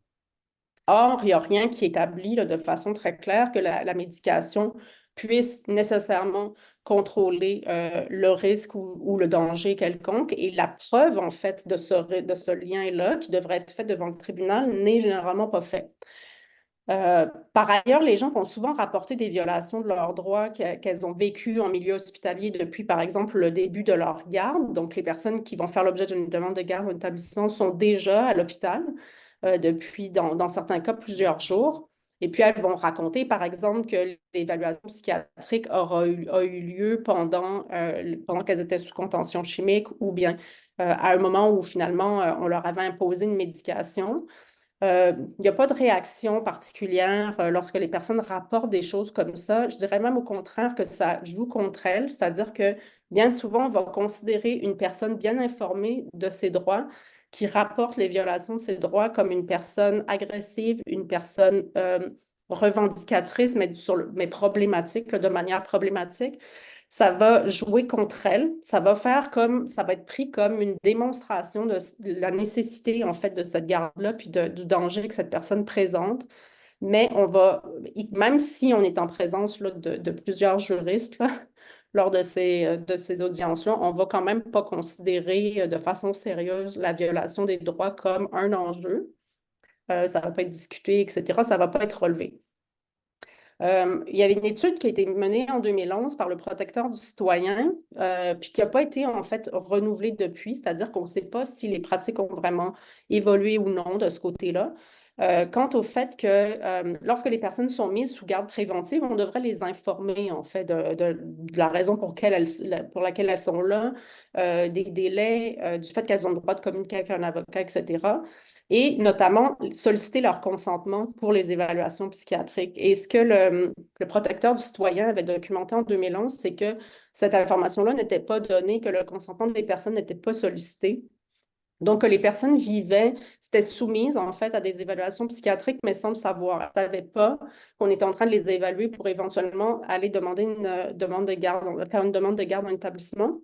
Speaker 2: Or, il n'y a rien qui établit là, de façon très claire que la médication puisse nécessairement contrôler le risque ou le danger quelconque. Et la preuve, en fait, de ce lien-là, qui devrait être fait devant le tribunal, n'est généralement pas faite. Par ailleurs, les gens vont souvent rapporter des violations de leurs droits qu'elles ont vécues en milieu hospitalier depuis, par exemple, le début de leur garde. Donc, les personnes qui vont faire l'objet d'une demande de garde en établissement sont déjà à l'hôpital depuis, dans certains cas, plusieurs jours. Et puis, elles vont raconter, par exemple, que l'évaluation psychiatrique a eu lieu pendant qu'elles étaient sous contention chimique ou bien à un moment où, finalement, on leur avait imposé une médication. Il n'y a pas de réaction particulière lorsque les personnes rapportent des choses comme ça. Je dirais même au contraire que ça joue contre elles, c'est-à-dire que bien souvent, on va considérer une personne bien informée de ses droits qui rapporte les violations de ses droits comme une personne agressive, une personne revendicatrice, mais problématique, là, de manière problématique. Ça va jouer contre elle, ça va être pris comme une démonstration de la nécessité, en fait, de cette garde-là, puis du danger que cette personne présente. Mais même si on est en présence là, de plusieurs juristes là, lors de ces audiences-là, on va quand même pas considérer de façon sérieuse la violation des droits comme un enjeu. Ça va pas être discuté, etc. Ça va pas être relevé. Il y avait une étude qui a été menée en 2011 par le protecteur du citoyen, puis qui n'a pas été en fait renouvelée depuis, c'est-à-dire qu'on ne sait pas si les pratiques ont vraiment évolué ou non de ce côté-là. Quant au fait que lorsque les personnes sont mises sous garde préventive, on devrait les informer en fait de la raison pour laquelle elles sont là, des délais, du fait qu'elles ont le droit de communiquer avec un avocat, etc. Et notamment solliciter leur consentement pour les évaluations psychiatriques. Et ce que le protecteur du citoyen avait documenté en 2011, c'est que cette information-là n'était pas donnée, que le consentement des personnes n'était pas sollicité. Donc, que les personnes s'étaient soumises en fait à des évaluations psychiatriques, mais sans le savoir. Elles ne savaient pas qu'on était en train de les évaluer pour éventuellement aller demander faire une demande de garde en établissement.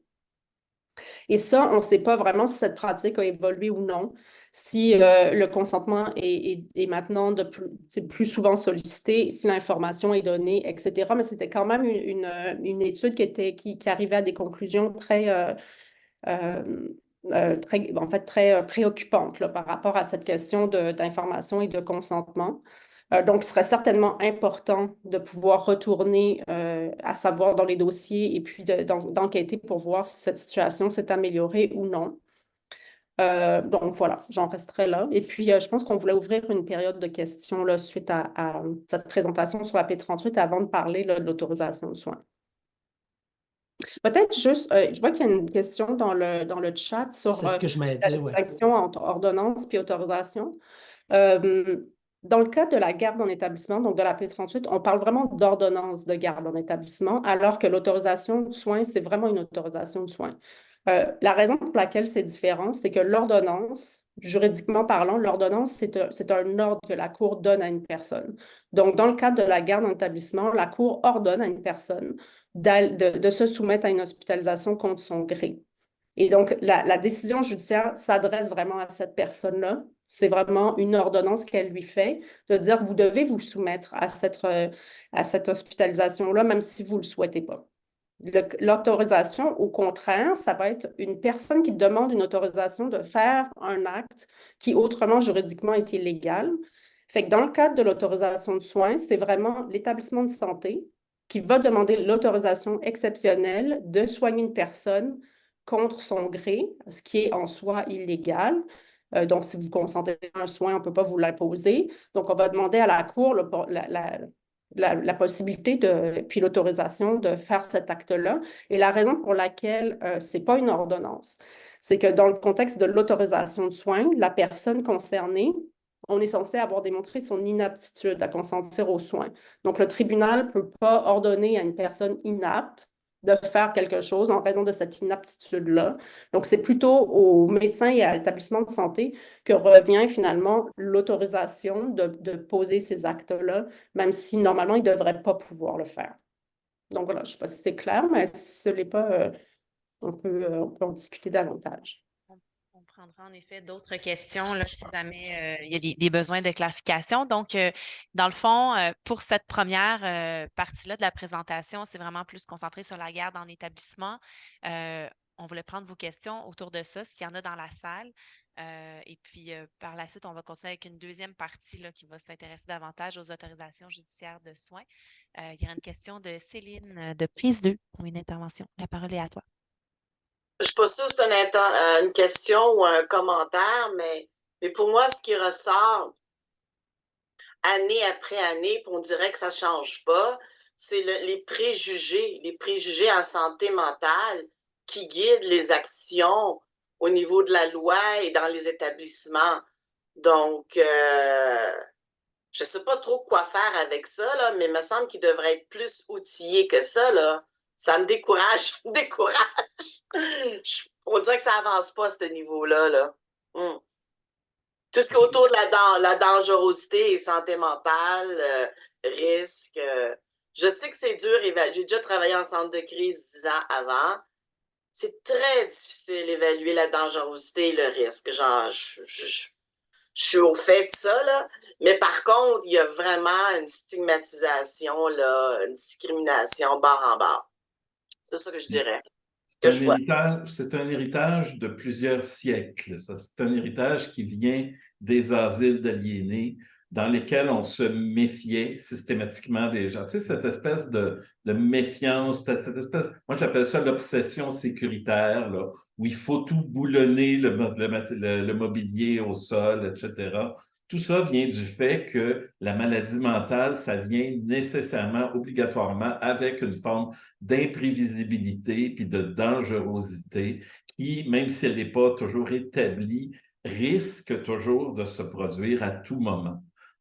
Speaker 2: Et ça, on ne sait pas vraiment si cette pratique a évolué ou non, si le consentement est maintenant plus souvent sollicité, si l'information est donnée, etc. Mais c'était quand même une étude qui arrivait à des conclusions très préoccupante là, par rapport à cette question d'information et de consentement. Donc, ce serait certainement important de pouvoir retourner à savoir dans les dossiers et puis d'enquêter pour voir si cette situation s'est améliorée ou non. Donc, voilà, j'en resterai là. Et puis, je pense qu'on voulait ouvrir une période de questions là, suite à cette présentation sur la P38 avant de parler là, de l'autorisation de soins. Peut-être juste, je vois qu'il y a une question dans le chat sur
Speaker 4: C'est ce que je m'ai
Speaker 2: la
Speaker 4: dit, ouais.
Speaker 2: distinction entre ordonnance et autorisation. Dans le cas de la garde en établissement, donc de la P38, on parle vraiment d'ordonnance de garde en établissement, alors que l'autorisation de soins, c'est vraiment une autorisation de soins. La raison pour laquelle c'est différent, c'est que l'ordonnance, juridiquement parlant, l'ordonnance, c'est un ordre que la Cour donne à une personne. Donc, dans le cadre de la garde en établissement, la Cour ordonne à une personne de se soumettre à une hospitalisation contre son gré. Et donc, la décision judiciaire s'adresse vraiment à cette personne-là. C'est vraiment une ordonnance qu'elle lui fait de dire, vous devez vous soumettre à cette hospitalisation-là, même si vous ne le souhaitez pas. L'autorisation, au contraire, ça va être une personne qui demande une autorisation de faire un acte qui autrement juridiquement est illégal. Fait que dans le cadre de l'autorisation de soins, c'est vraiment l'établissement de santé qui va demander l'autorisation exceptionnelle de soigner une personne contre son gré, ce qui est en soi illégal. Donc, si vous consentez à un soin, on ne peut pas vous l'imposer. Donc, on va demander à la Cour la possibilité puis l'autorisation de faire cet acte-là. Et la raison pour laquelle ce n'est pas une ordonnance, c'est que dans le contexte de l'autorisation de soins, la personne concernée, on est censé avoir démontré son inaptitude à consentir aux soins. Donc, le tribunal ne peut pas ordonner à une personne inapte de faire quelque chose en raison de cette inaptitude-là. Donc, c'est plutôt aux médecins et à l'établissement de santé que revient finalement l'autorisation de poser ces actes-là, même si normalement, ils ne devraient pas pouvoir le faire. Donc voilà, je ne sais pas si c'est clair, mais si ce n'est pas, on peut en discuter davantage.
Speaker 3: On prendra en effet d'autres questions là, si jamais il y a des besoins de clarification. Donc, dans le fond, pour cette première partie-là de la présentation, c'est vraiment plus concentré sur la garde en établissement. On voulait prendre vos questions autour de ça, s'il y en a dans la salle. Et puis, par la suite, on va continuer avec une deuxième partie là, qui va s'intéresser davantage aux autorisations judiciaires de soins. Il y a une question de Céline de Prise 2 pour une intervention. La parole est à toi.
Speaker 4: Je ne suis pas sûre que c'est une question ou un commentaire, mais pour moi, ce qui ressort année après année, puis on dirait que ça ne change pas, c'est les préjugés en santé mentale qui guident les actions au niveau de la loi et dans les établissements. Donc, je ne sais pas trop quoi faire avec ça, là, mais il me semble qu'il devrait être plus outillé que ça, là. Ça me décourage, ça me décourage. On dirait que ça avance pas à ce niveau-là, là. Tout ce qui est autour de la dangerosité et santé mentale, risque. Je sais que c'est dur. J'ai déjà travaillé en centre de crise 10 ans avant. C'est très difficile d'évaluer la dangerosité et le risque. Genre, je suis au fait de ça, là. Mais par contre, il y a vraiment une stigmatisation, là, une discrimination barre en barre. C'est ça que je dirais.
Speaker 1: C'est un héritage de plusieurs siècles. C'est un héritage qui vient des asiles d'aliénés dans lesquels on se méfiait systématiquement des gens. Tu sais, cette espèce de méfiance, cette espèce, moi j'appelle ça l'obsession sécuritaire, là, où il faut tout boulonner, le mobilier au sol, etc. Tout ça vient du fait que la maladie mentale, ça vient nécessairement, obligatoirement, avec une forme d'imprévisibilité puis de dangerosité qui, même si elle n'est pas toujours établie, risque toujours de se produire à tout moment.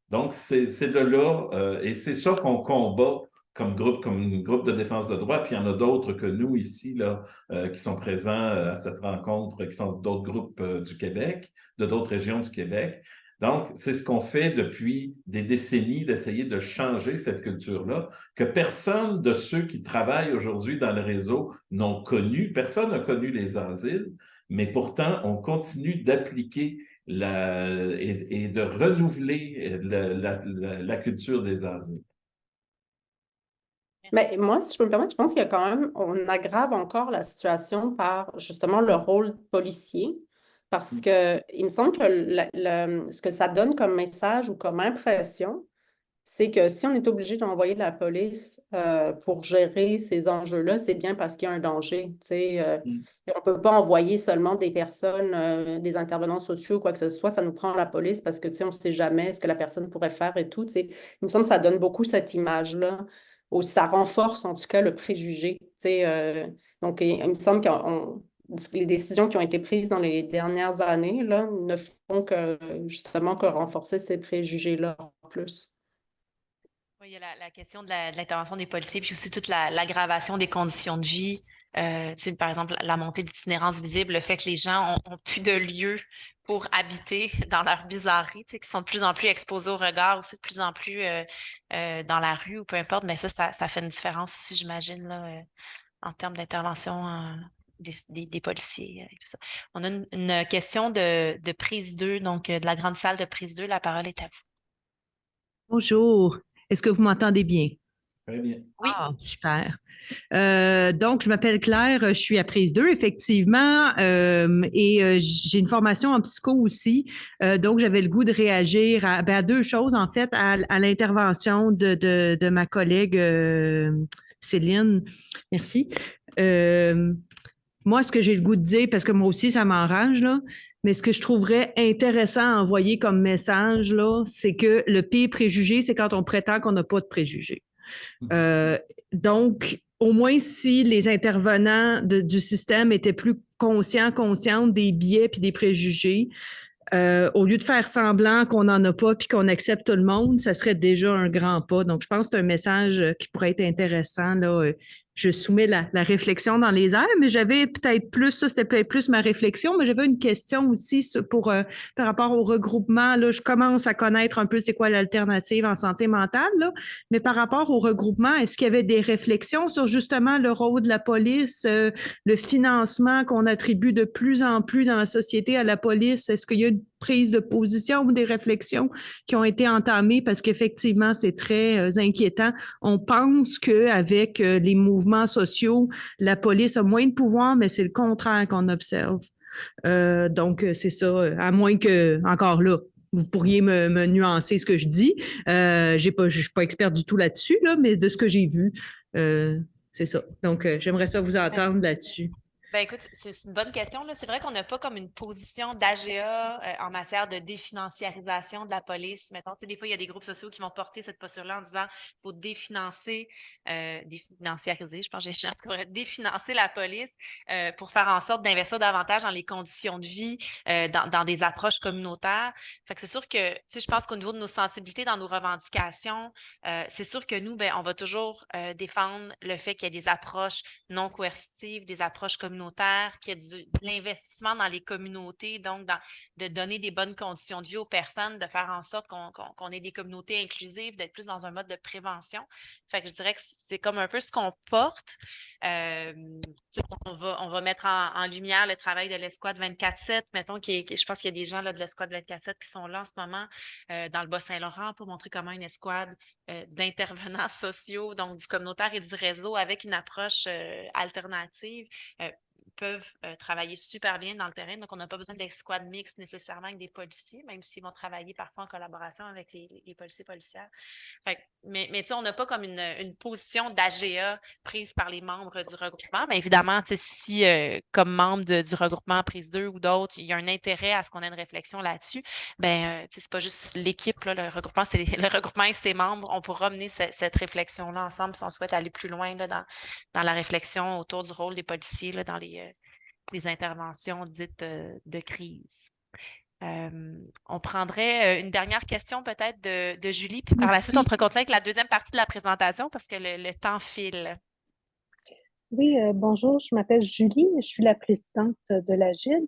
Speaker 1: Donc, c'est de là, et c'est ça qu'on combat comme groupe de défense de droit, puis il y en a d'autres que nous ici, là, qui sont présents à cette rencontre, qui sont d'autres groupes du Québec, de d'autres régions du Québec. Donc, c'est ce qu'on fait depuis des décennies, d'essayer de changer cette culture-là, que personne de ceux qui travaillent aujourd'hui dans le réseau n'ont connu. Personne n'a connu les asiles, mais pourtant, on continue d'appliquer et de renouveler la culture des asiles.
Speaker 2: Mais moi, si je peux me permettre, je pense qu'il y a quand même, on aggrave encore la situation par justement le rôle policier, parce que il me semble que ce que ça donne comme message ou comme impression, c'est que si on est obligé d'envoyer la police pour gérer ces enjeux-là, c'est bien parce qu'il y a un danger. On ne peut pas envoyer seulement des personnes, des intervenants sociaux ou quoi que ce soit. Ça nous prend la police parce que on ne sait jamais ce que la personne pourrait faire et tout. Il me semble que ça donne beaucoup cette image-là. Ou ça renforce en tout cas le préjugé. Donc, il me semble que les décisions qui ont été prises dans les dernières années là, ne font que justement que renforcer ces préjugés-là en plus.
Speaker 3: Oui, il y a la question de l'intervention des policiers, puis aussi toute l'aggravation des conditions de vie. Par exemple, la montée d'itinérance visible, le fait que les gens ont plus de lieux pour habiter dans leur bizarrerie, qui sont de plus en plus exposés au regard, aussi de plus en plus dans la rue ou peu importe, mais ça fait une différence aussi, j'imagine, là, en termes d'intervention des policiers et tout ça. On a une question de prise 2, donc de la grande salle de prise 2. La parole est à vous.
Speaker 5: Bonjour. Est-ce que vous m'entendez bien?
Speaker 1: Très bien.
Speaker 3: Oui.
Speaker 5: Ah, super. Donc, je m'appelle Claire, je suis à prise 2, effectivement, et j'ai une formation en psycho aussi. Donc, j'avais le goût de réagir à deux choses, en fait, à l'intervention de ma collègue Céline. Merci. Moi, ce que j'ai le goût de dire, parce que moi aussi, ça m'enrage, là, Mais ce que je trouverais intéressant à envoyer comme message, là, c'est que le pire préjugé, c'est quand on prétend qu'on n'a pas de préjugés. Donc, au moins, si les intervenants du système étaient plus conscientes des biais puis des préjugés, au lieu de faire semblant qu'on n'en a pas puis qu'on accepte tout le monde, ça serait déjà un grand pas. Donc, je pense que c'est un message qui pourrait être intéressant. Là. Je soumets la réflexion dans les airs, mais j'avais peut-être plus, ça c'était peut-être plus ma réflexion, mais j'avais une question aussi par rapport au regroupement. Là, je commence à connaître un peu c'est quoi l'alternative en santé mentale, là, mais par rapport au regroupement, est-ce qu'il y avait des réflexions sur justement le rôle de la police, le financement qu'on attribue de plus en plus dans la société à la police? Est-ce qu'il y a une prise de position ou des réflexions qui ont été entamées? Parce qu'effectivement, c'est très inquiétant. On pense qu'avec les mouvements sociaux, la police a moins de pouvoir, mais c'est le contraire qu'on observe. Donc, c'est ça. À moins que, encore là, vous pourriez me nuancer ce que je dis. Je ne suis pas experte du tout là-dessus, là, mais de ce que j'ai vu, c'est ça. Donc, j'aimerais ça vous entendre là-dessus.
Speaker 3: Ben écoute, c'est une bonne question, là. C'est vrai qu'on n'a pas comme une position d'AGA en matière de définanciarisation de la police. Mettons, tu sais, des fois, il y a des groupes sociaux qui vont porter cette posture-là en disant qu'il faut définanciariser, je pense que j'ai définancer la police pour faire en sorte d'investir davantage dans les conditions de vie, dans des approches communautaires. Fait que c'est sûr que, tu sais, je pense qu'au niveau de nos sensibilités, dans nos revendications, c'est sûr que nous, ben, on va toujours défendre le fait qu'il y ait des approches non coercitives, des approches communautaires, qu'il y ait de l'investissement dans les communautés, donc de donner des bonnes conditions de vie aux personnes, de faire en sorte qu'on ait des communautés inclusives, d'être plus dans un mode de prévention. Fait que je dirais que c'est comme un peu ce qu'on porte. On va mettre en lumière le travail de l'Escouade 24/7. Mettons, je pense qu'il y a des gens là, de l'Escouade 24/7 qui sont là en ce moment dans le Bas-Saint-Laurent pour montrer comment une escouade d'intervenants sociaux, donc du communautaire et du réseau avec une approche alternative, peuvent travailler super bien dans le terrain. Donc, on n'a pas besoin d'escouade mixte nécessairement avec des policiers, même s'ils vont travailler parfois en collaboration avec les policiers policières. Mais tu sais, on n'a pas comme une position d'AGA prise par les membres du regroupement. Mais évidemment, si comme membre du regroupement Prise 2 ou d'autres, il y a un intérêt à ce qu'on ait une réflexion là-dessus, c'est pas juste l'équipe, là, le regroupement, c'est le regroupement et ses membres. On pourra mener cette réflexion-là ensemble si on souhaite aller plus loin là, dans la réflexion autour du rôle des policiers là, dans les interventions dites de crise. On prendrait une dernière question peut-être de Julie, puis par la suite, on pourrait continuer avec la deuxième partie de la présentation parce que le temps file.
Speaker 6: Oui, bonjour, je m'appelle Julie, je suis la présidente de l'AGID.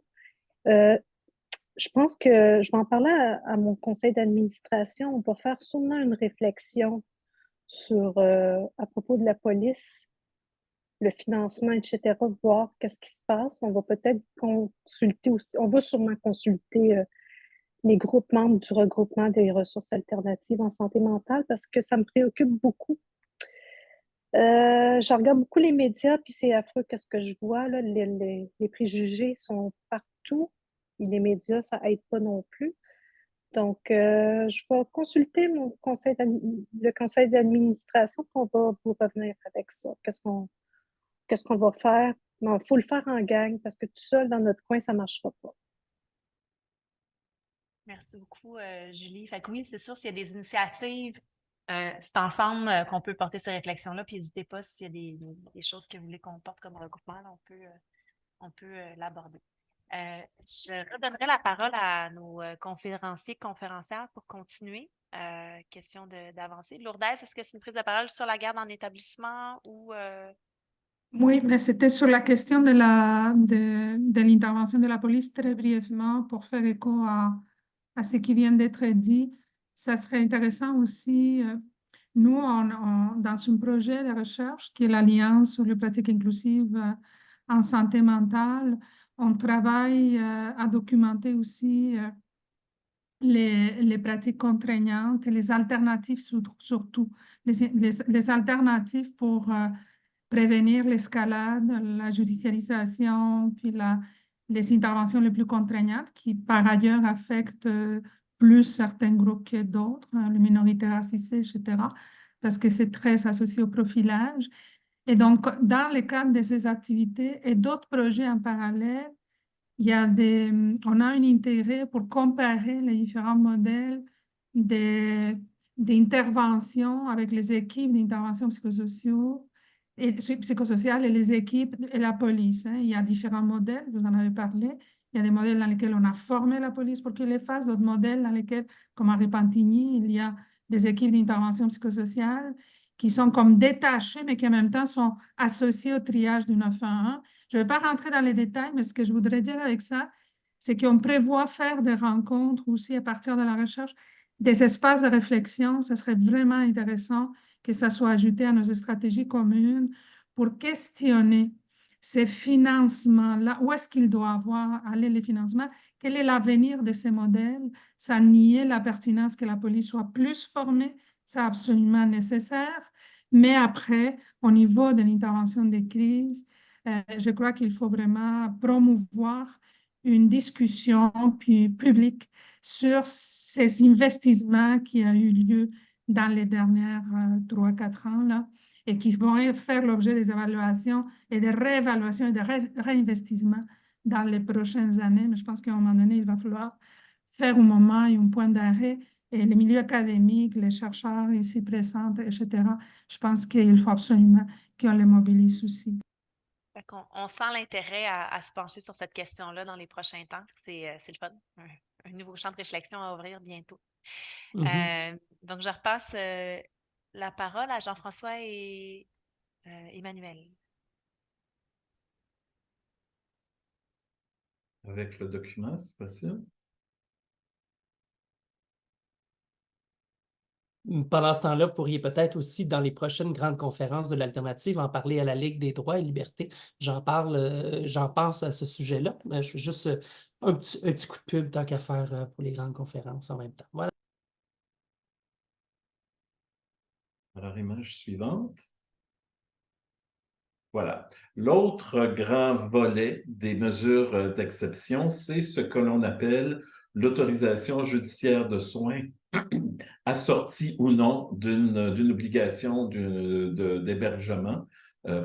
Speaker 6: Je pense que je vais en parler à mon conseil d'administration. On va faire sûrement une réflexion sur, à propos de la police, le financement, etc., voir qu'est-ce qui se passe. On va peut-être consulter aussi, on va sûrement consulter les groupes membres du regroupement des ressources alternatives en santé mentale parce que ça me préoccupe beaucoup. Je regarde beaucoup les médias, puis c'est affreux qu'est-ce que je vois. Là, les préjugés sont partout. Et les médias, ça n'aide pas non plus. Donc, je vais consulter le conseil d'administration, puis on va vous revenir avec ça. Qu'est-ce qu'on va faire? Il faut le faire en gang parce que tout seul, dans notre coin, ça ne marchera pas.
Speaker 3: Merci beaucoup, Julie. Fait que oui, c'est sûr, s'il y a des initiatives, c'est ensemble qu'on peut porter ces réflexions-là. Puis n'hésitez pas s'il y a des choses que vous voulez qu'on porte comme regroupement, là, on peut l'aborder. Je redonnerai la parole à nos conférenciers, conférencières pour continuer. Question d'avancer. Lourdes, est-ce que c'est une prise de parole sur la garde en établissement ou...
Speaker 7: Oui, mais c'était sur la question de l'intervention de la police très brièvement pour faire écho à ce qui vient d'être dit. Ça serait intéressant aussi, nous, dans un projet de recherche qui est l'Alliance sur les pratiques inclusives en santé mentale, on travaille à documenter aussi les pratiques contraignantes et les alternatives surtout, les alternatives pour prévenir l'escalade, la judiciarisation, puis les interventions les plus contraignantes qui, par ailleurs, affectent plus certains groupes que d'autres, les minorités racisées, etc., parce que c'est très associé au profilage. Et donc, dans le cadre de ces activités et d'autres projets en parallèle, on a un intérêt pour comparer les différents modèles d'intervention avec les équipes d'intervention psychosociale et les équipes et la police. Il y a différents modèles, vous en avez parlé. Il y a des modèles dans lesquels on a formé la police pour qu'ils les fassent, d'autres modèles dans lesquels, comme à Repentigny, il y a des équipes d'intervention psychosociale qui sont comme détachées, mais qui en même temps sont associées au triage du 911. Je ne vais pas rentrer dans les détails, mais ce que je voudrais dire avec ça, c'est qu'on prévoit faire des rencontres aussi à partir de la recherche, des espaces de réflexion. Ce serait vraiment intéressant que ça soit ajouté à nos stratégies communes pour questionner ces financements-là. Où est-ce qu'il doit aller les financements? Quel est l'avenir de ces modèles? Ça nier la pertinence que la police soit plus formée, c'est absolument nécessaire. Mais après, au niveau de l'intervention des crises, je crois qu'il faut vraiment promouvoir une discussion publique sur ces investissements qui ont eu lieu dans les dernières 3-4 ans là, et qui vont faire l'objet des évaluations et des réévaluations et des réinvestissements dans les prochaines années. Mais je pense qu'à un moment donné, il va falloir faire un moment et un point d'arrêt. Et les milieux académiques, les chercheurs ici présents, etc., je pense qu'il faut absolument qu'on les mobilise aussi.
Speaker 3: On sent l'intérêt à se pencher sur cette question-là dans les prochains temps. C'est le fun. Un nouveau champ de réflexion à ouvrir bientôt. Donc, je repasse la parole à Jean-François et Emmanuel.
Speaker 1: Avec le document, c'est possible?
Speaker 8: Pendant ce temps-là, vous pourriez peut-être aussi, dans les prochaines grandes conférences de l'alternative, en parler à la Ligue des droits et libertés. J'en pense à ce sujet-là. Je fais juste un petit coup de pub tant qu'à faire pour les grandes conférences en même temps. Voilà.
Speaker 1: Alors, image suivante. Voilà. L'autre grand volet des mesures d'exception, c'est ce que l'on appelle l'autorisation judiciaire de soins assortie ou non d'une obligation d'hébergement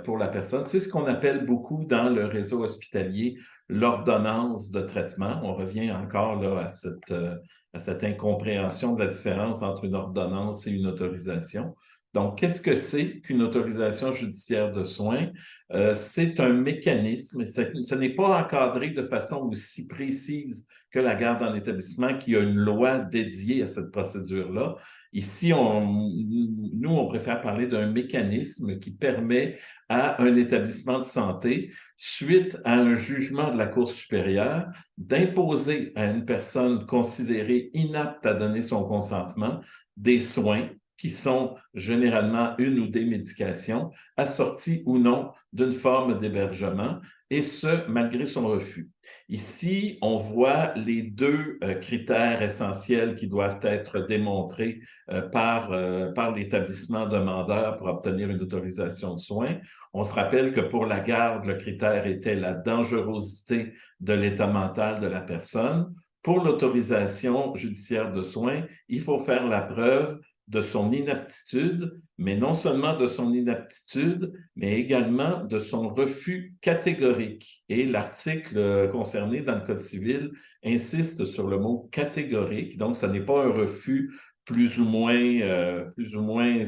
Speaker 1: pour la personne. C'est ce qu'on appelle beaucoup dans le réseau hospitalier l'ordonnance de traitement. On revient encore là, à cette incompréhension de la différence entre une ordonnance et une autorisation. Donc, qu'est-ce que c'est qu'une autorisation judiciaire de soins? C'est un mécanisme, ce n'est pas encadré de façon aussi précise que la garde en établissement, qui a une loi dédiée à cette procédure-là. Ici, nous, on préfère parler d'un mécanisme qui permet à un établissement de santé, suite à un jugement de la Cour supérieure, d'imposer à une personne considérée inapte à donner son consentement des soins qui sont généralement une ou des médications, assorties ou non d'une forme d'hébergement, et ce, malgré son refus. Ici, on voit les deux critères essentiels qui doivent être démontrés par l'établissement demandeur pour obtenir une autorisation de soins. On se rappelle que pour la garde, le critère était la dangerosité de l'état mental de la personne. Pour l'autorisation judiciaire de soins, il faut faire la preuve de son inaptitude, mais non seulement de son inaptitude, mais également de son refus catégorique. Et l'article concerné dans le Code civil insiste sur le mot catégorique. Donc, ce n'est pas un refus plus ou moins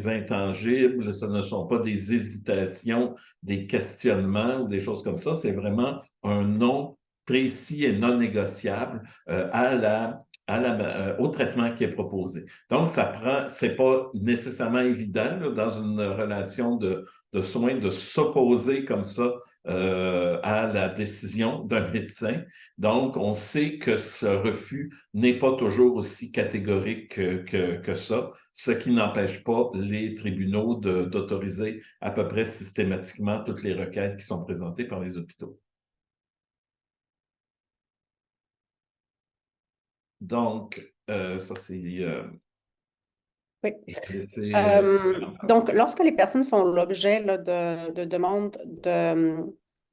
Speaker 1: intangible, ce ne sont pas des hésitations, des questionnements ou des choses comme ça, c'est vraiment un non précis et non négociable au traitement qui est proposé. Donc, c'est pas nécessairement évident là, dans une relation de soins de s'opposer comme ça à la décision d'un médecin. Donc, on sait que ce refus n'est pas toujours aussi catégorique que ça, ce qui n'empêche pas les tribunaux d'autoriser à peu près systématiquement toutes les requêtes qui sont présentées par les hôpitaux. Donc, ça, c'est...
Speaker 2: Oui. Donc, lorsque les personnes font l'objet de demandes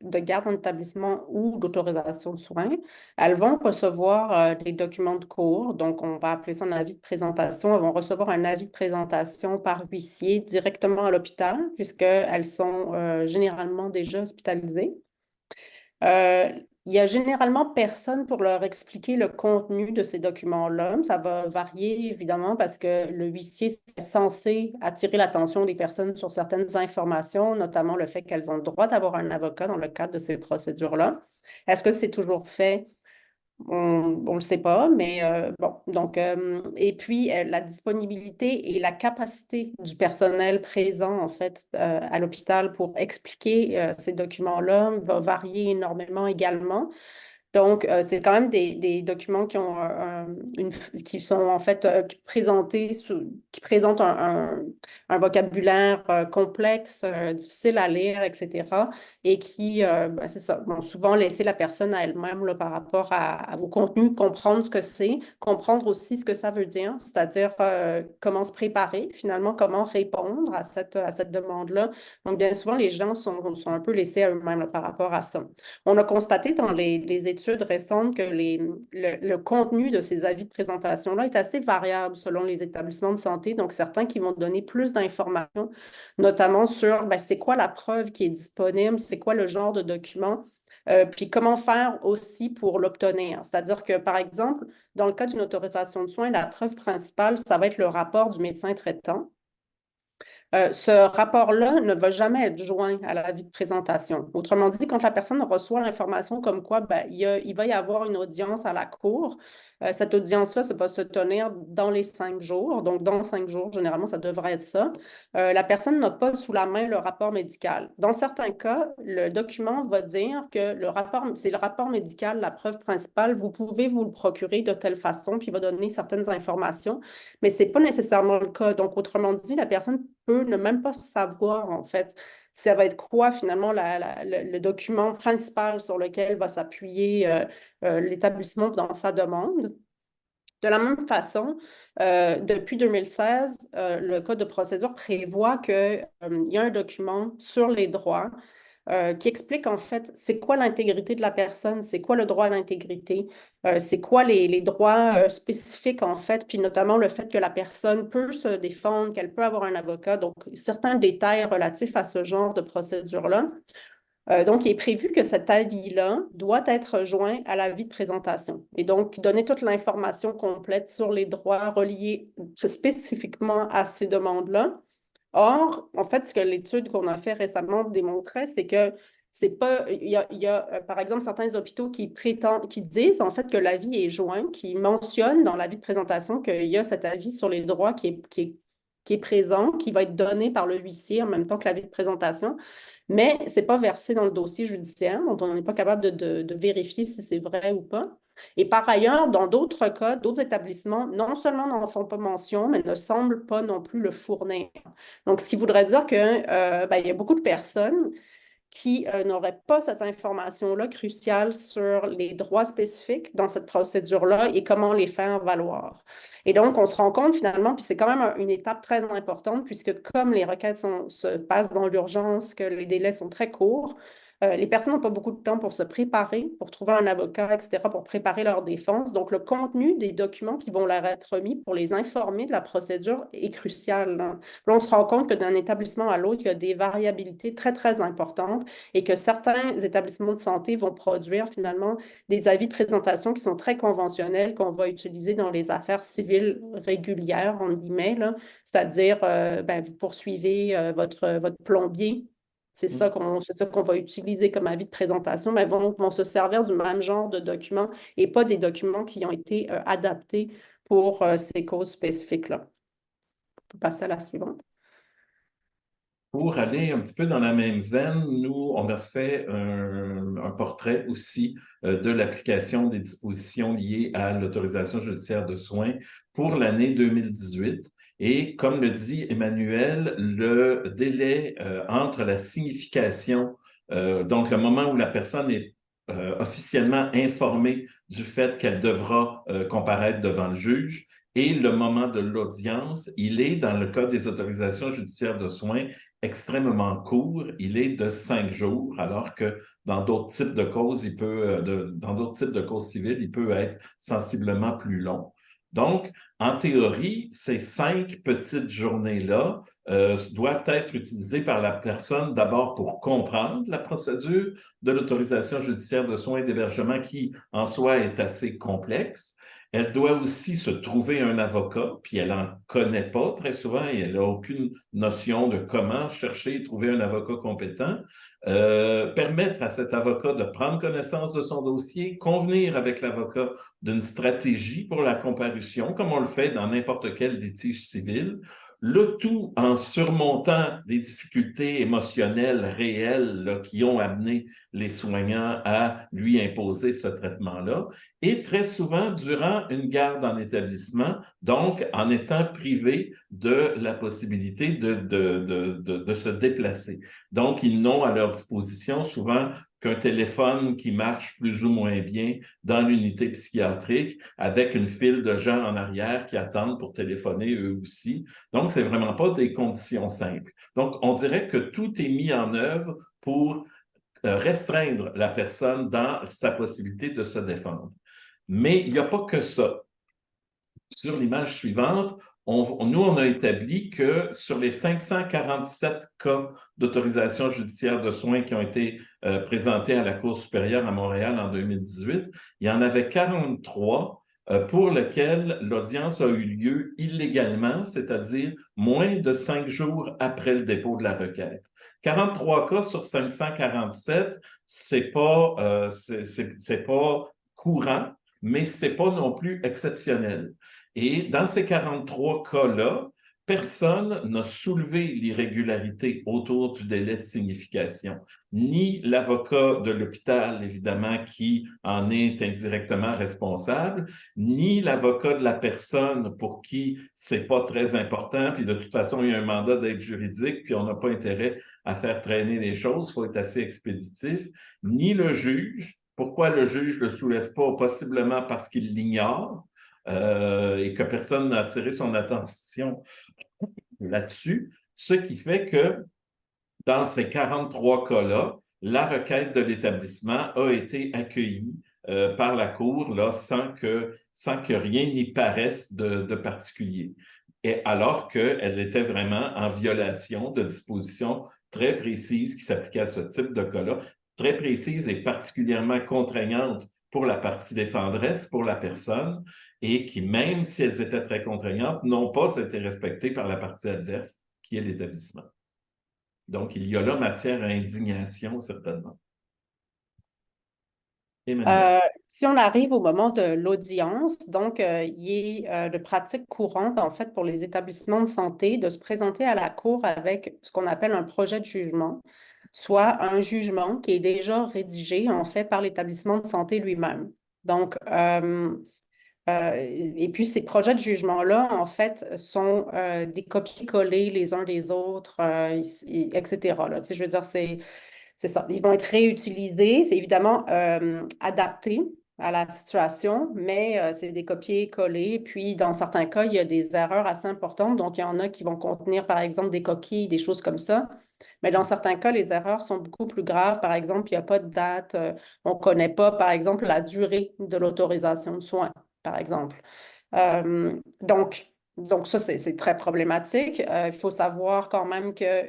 Speaker 2: de garde en établissement ou d'autorisation de soins, elles vont recevoir des documents de cours. Donc, on va appeler ça un avis de présentation. Elles vont recevoir un avis de présentation par huissier directement à l'hôpital, puisqu'elles sont généralement déjà hospitalisées. il y a généralement personne pour leur expliquer le contenu de ces documents-là. Ça va varier, évidemment, parce que le huissier est censé attirer l'attention des personnes sur certaines informations, notamment le fait qu'elles ont le droit d'avoir un avocat dans le cadre de ces procédures-là. Est-ce que c'est toujours fait? On ne le sait pas, mais bon. Donc, et puis, la disponibilité et la capacité du personnel présent, en fait, à l'hôpital pour expliquer ces documents-là va varier énormément également. Donc, c'est quand même des documents qui ont qui sont en fait qui présentent un vocabulaire complexe, difficile à lire, etc. Et qui, ben, c'est ça, vont souvent laisser la personne à elle-même là, par rapport au contenu, comprendre ce que c'est, comprendre aussi ce que ça veut dire, c'est-à-dire comment se préparer, finalement, comment répondre à cette demande-là. Donc, bien souvent, les gens sont un peu laissés à eux-mêmes là, par rapport à ça. On a constaté dans les études récentes que le contenu de ces avis de présentation-là est assez variable selon les établissements de santé. Donc, certains qui vont donner plus d'informations, notamment sur ben, c'est quoi la preuve qui est disponible, c'est quoi le genre de document, puis comment faire aussi pour l'obtenir. C'est-à-dire que, par exemple, dans le cas d'une autorisation de soins, la preuve principale, ça va être le rapport du médecin traitant. Ce rapport-là ne va jamais être joint à l'avis de présentation. Autrement dit, quand la personne reçoit l'information comme quoi ben, il va y avoir une audience à la cour, cette audience-là, ça va se tenir dans les 5 jours. Donc, dans 5 jours, généralement, ça devrait être ça. La personne n'a pas sous la main le rapport médical. Dans certains cas, le document va dire que c'est le rapport médical, la preuve principale. Vous pouvez vous le procurer de telle façon, puis il va donner certaines informations, mais ce n'est pas nécessairement le cas. Donc, autrement dit, la personne peut ne même pas savoir, en fait, ça va être quoi, finalement, le document principal sur lequel va s'appuyer l'établissement dans sa demande. De la même façon, depuis 2016, le Code de procédure prévoit qu'il y a un document sur les droits qui explique en fait c'est quoi l'intégrité de la personne, c'est quoi le droit à l'intégrité, c'est quoi les droits spécifiques en fait, puis notamment le fait que la personne peut se défendre, qu'elle peut avoir un avocat, donc certains détails relatifs à ce genre de procédure-là. Donc, il est prévu que cet avis-là doit être joint à l'avis de présentation et donc donner toute l'information complète sur les droits reliés spécifiquement à ces demandes-là. Or, en fait, ce que l'étude qu'on a fait récemment démontrait, c'est que c'est pas, il y a par exemple, certains hôpitaux qui disent en fait que l'avis est joint, qui mentionnent dans l'avis de présentation qu'il y a cet avis sur les droits qui est présent, qui va être donné par le huissier en même temps que l'avis de présentation, mais ce n'est pas versé dans le dossier judiciaire, donc on n'est pas capable de vérifier si c'est vrai ou pas. Et par ailleurs, dans d'autres cas, d'autres établissements, non seulement n'en font pas mention, mais ne semblent pas non plus le fournir. Donc, ce qui voudrait dire que, ben, il y a beaucoup de personnes qui n'auraient pas cette information-là cruciale sur les droits spécifiques dans cette procédure-là et comment les faire valoir. Et donc, on se rend compte finalement, puis c'est quand même une étape très importante, puisque comme les requêtes se passent dans l'urgence, que les délais sont très courts, les personnes n'ont pas beaucoup de temps pour se préparer, pour trouver un avocat, etc., pour préparer leur défense. Donc, le contenu des documents qui vont leur être remis pour les informer de la procédure est crucial. Là, on se rend compte que d'un établissement à l'autre, il y a des variabilités très, très importantes et que certains établissements de santé vont produire finalement des avis de présentation qui sont très conventionnels qu'on va utiliser dans les affaires civiles régulières, en guillemets, c'est-à-dire, ben, vous poursuivez votre plombier. C'est ça qu'on va utiliser comme avis de présentation, mais vont se servir du même genre de documents et pas des documents qui ont été adaptés pour ces causes spécifiques-là. On peut passer à la suivante.
Speaker 1: Pour aller un petit peu dans la même veine, nous, on a fait un portrait aussi de l'application des dispositions liées à l'autorisation judiciaire de soins pour l'année 2018. Et comme le dit Emmanuel, le délai entre la signification, donc le moment où la personne est officiellement informée du fait qu'elle devra comparaître devant le juge, et le moment de l'audience, il est, dans le cas des autorisations judiciaires de soins, extrêmement court. Il est de 5 jours, alors que dans d'autres types de causes, dans d'autres types de causes civiles, il peut être sensiblement plus long. Donc, en théorie, ces 5 petites journées-là doivent être utilisées par la personne d'abord pour comprendre la procédure de l'autorisation judiciaire de soins et d'hébergement qui, en soi, est assez complexe. Elle doit aussi se trouver un avocat, puis elle n'en connaît pas très souvent et elle n'a aucune notion de comment chercher et trouver un avocat compétent. Permettre à cet avocat de prendre connaissance de son dossier, convenir avec l'avocat d'une stratégie pour la comparution, comme on le fait dans n'importe quel litige civil, le tout en surmontant des difficultés émotionnelles réelles là, qui ont amené les soignants à lui imposer ce traitement-là, et très souvent durant une garde en établissement, donc en étant privé de la possibilité de se déplacer. Donc, ils n'ont à leur disposition souvent qu'un téléphone qui marche plus ou moins bien dans l'unité psychiatrique avec une file de gens en arrière qui attendent pour téléphoner eux aussi. Donc, c'est vraiment pas des conditions simples. Donc, on dirait que tout est mis en œuvre pour restreindre la personne dans sa possibilité de se défendre. Mais il n'y a pas que ça. Sur l'image suivante, nous, on a établi que sur les 547 cas d'autorisation judiciaire de soins qui ont été présentés à la Cour supérieure à Montréal en 2018, il y en avait 43 pour lesquels l'audience a eu lieu illégalement, c'est-à-dire moins de 5 jours après le dépôt de la requête. 43 cas sur 547, c'est pas courant, mais c'est pas non plus exceptionnel. Et dans ces 43 cas-là, personne n'a soulevé l'irrégularité autour du délai de signification, ni l'avocat de l'hôpital, évidemment, qui en est indirectement responsable, ni l'avocat de la personne pour qui c'est pas très important, puis de toute façon, il y a un mandat d'aide juridique, puis on n'a pas intérêt à faire traîner les choses, il faut être assez expéditif, ni le juge. Pourquoi le juge ne le soulève pas? Possiblement parce qu'il l'ignore, et que personne n'a attiré son attention là-dessus, ce qui fait que dans ces 43 cas-là, la requête de l'établissement a été accueillie par la Cour là, sans que rien n'y paraisse de particulier. Et alors qu'elle était vraiment en violation de dispositions très précises qui s'appliquaient à ce type de cas-là, très précises et particulièrement contraignantes pour la partie défenderesse, pour la personne, et qui, même si elles étaient très contraignantes, n'ont pas été respectées par la partie adverse, qui est l'établissement. Donc, il y a là matière à indignation, certainement.
Speaker 2: Si on arrive au moment de l'audience, donc il est de pratique courante, en fait, pour les établissements de santé de se présenter à la Cour avec ce qu'on appelle un projet de jugement, soit un jugement qui est déjà rédigé, en fait, par l'établissement de santé lui-même. Donc, et puis, ces projets de jugement-là, en fait, sont des copier-coller les uns des autres, etc. Là. Tu sais, je veux dire, c'est ça. Ils vont être réutilisés. C'est évidemment adapté à la situation, mais c'est des copier-coller. Puis, dans certains cas, il y a des erreurs assez importantes. Donc, il y en a qui vont contenir, par exemple, des coquilles, des choses comme ça. Mais dans certains cas, les erreurs sont beaucoup plus graves. Par exemple, il n'y a pas de date. On ne connaît pas, par exemple, la durée de l'autorisation de soins, par exemple. Donc, ça, c'est très problématique. Il faut savoir quand même que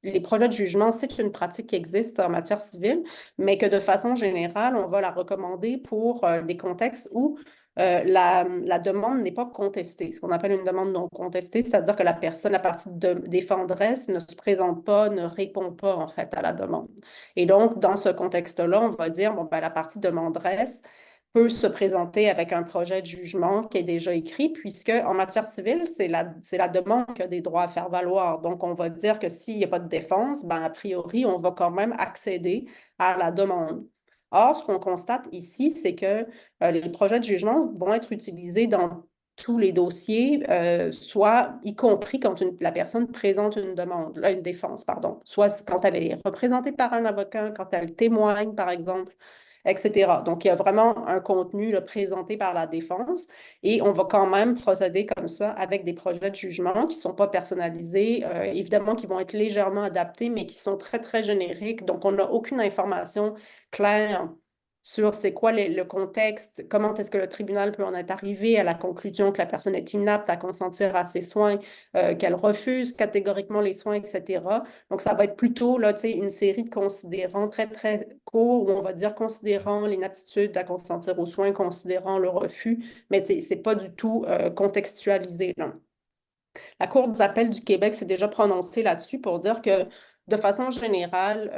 Speaker 2: les projets de jugement, c'est une pratique qui existe en matière civile, mais que de façon générale, on va la recommander pour des contextes où la demande n'est pas contestée. Ce qu'on appelle une demande non contestée, c'est-à-dire que la personne, la partie défenderesse, ne se présente pas, ne répond pas, en fait, à la demande. Et donc, dans ce contexte-là, on va dire, bon, ben, la partie demanderesse peut se présenter avec un projet de jugement qui est déjà écrit, puisque en matière civile, c'est la demande qui a des droits à faire valoir. Donc, on va dire que s'il n'y a pas de défense, ben, a priori, on va quand même accéder à la demande. Or, ce qu'on constate ici, c'est que les projets de jugement vont être utilisés dans tous les dossiers, soit y compris quand la personne présente une demande, une défense, pardon, soit quand elle est représentée par un avocat, quand elle témoigne, par exemple, etc. Donc, il y a vraiment un contenu là, présenté par la défense et on va quand même procéder comme ça avec des projets de jugement qui ne sont pas personnalisés, évidemment qui vont être légèrement adaptés, mais qui sont très, très génériques. Donc, on n'a aucune information claire sur c'est quoi le contexte, comment est-ce que le tribunal peut en être arrivé à la conclusion que la personne est inapte à consentir à ses soins, qu'elle refuse catégoriquement les soins, etc. Donc, ça va être plutôt là, une série de considérants très, très courts où on va dire considérant l'inaptitude à consentir aux soins, considérant le refus, mais c'est pas du tout contextualisé, là. La Cour des appels du Québec s'est déjà prononcée là-dessus pour dire que, de façon générale,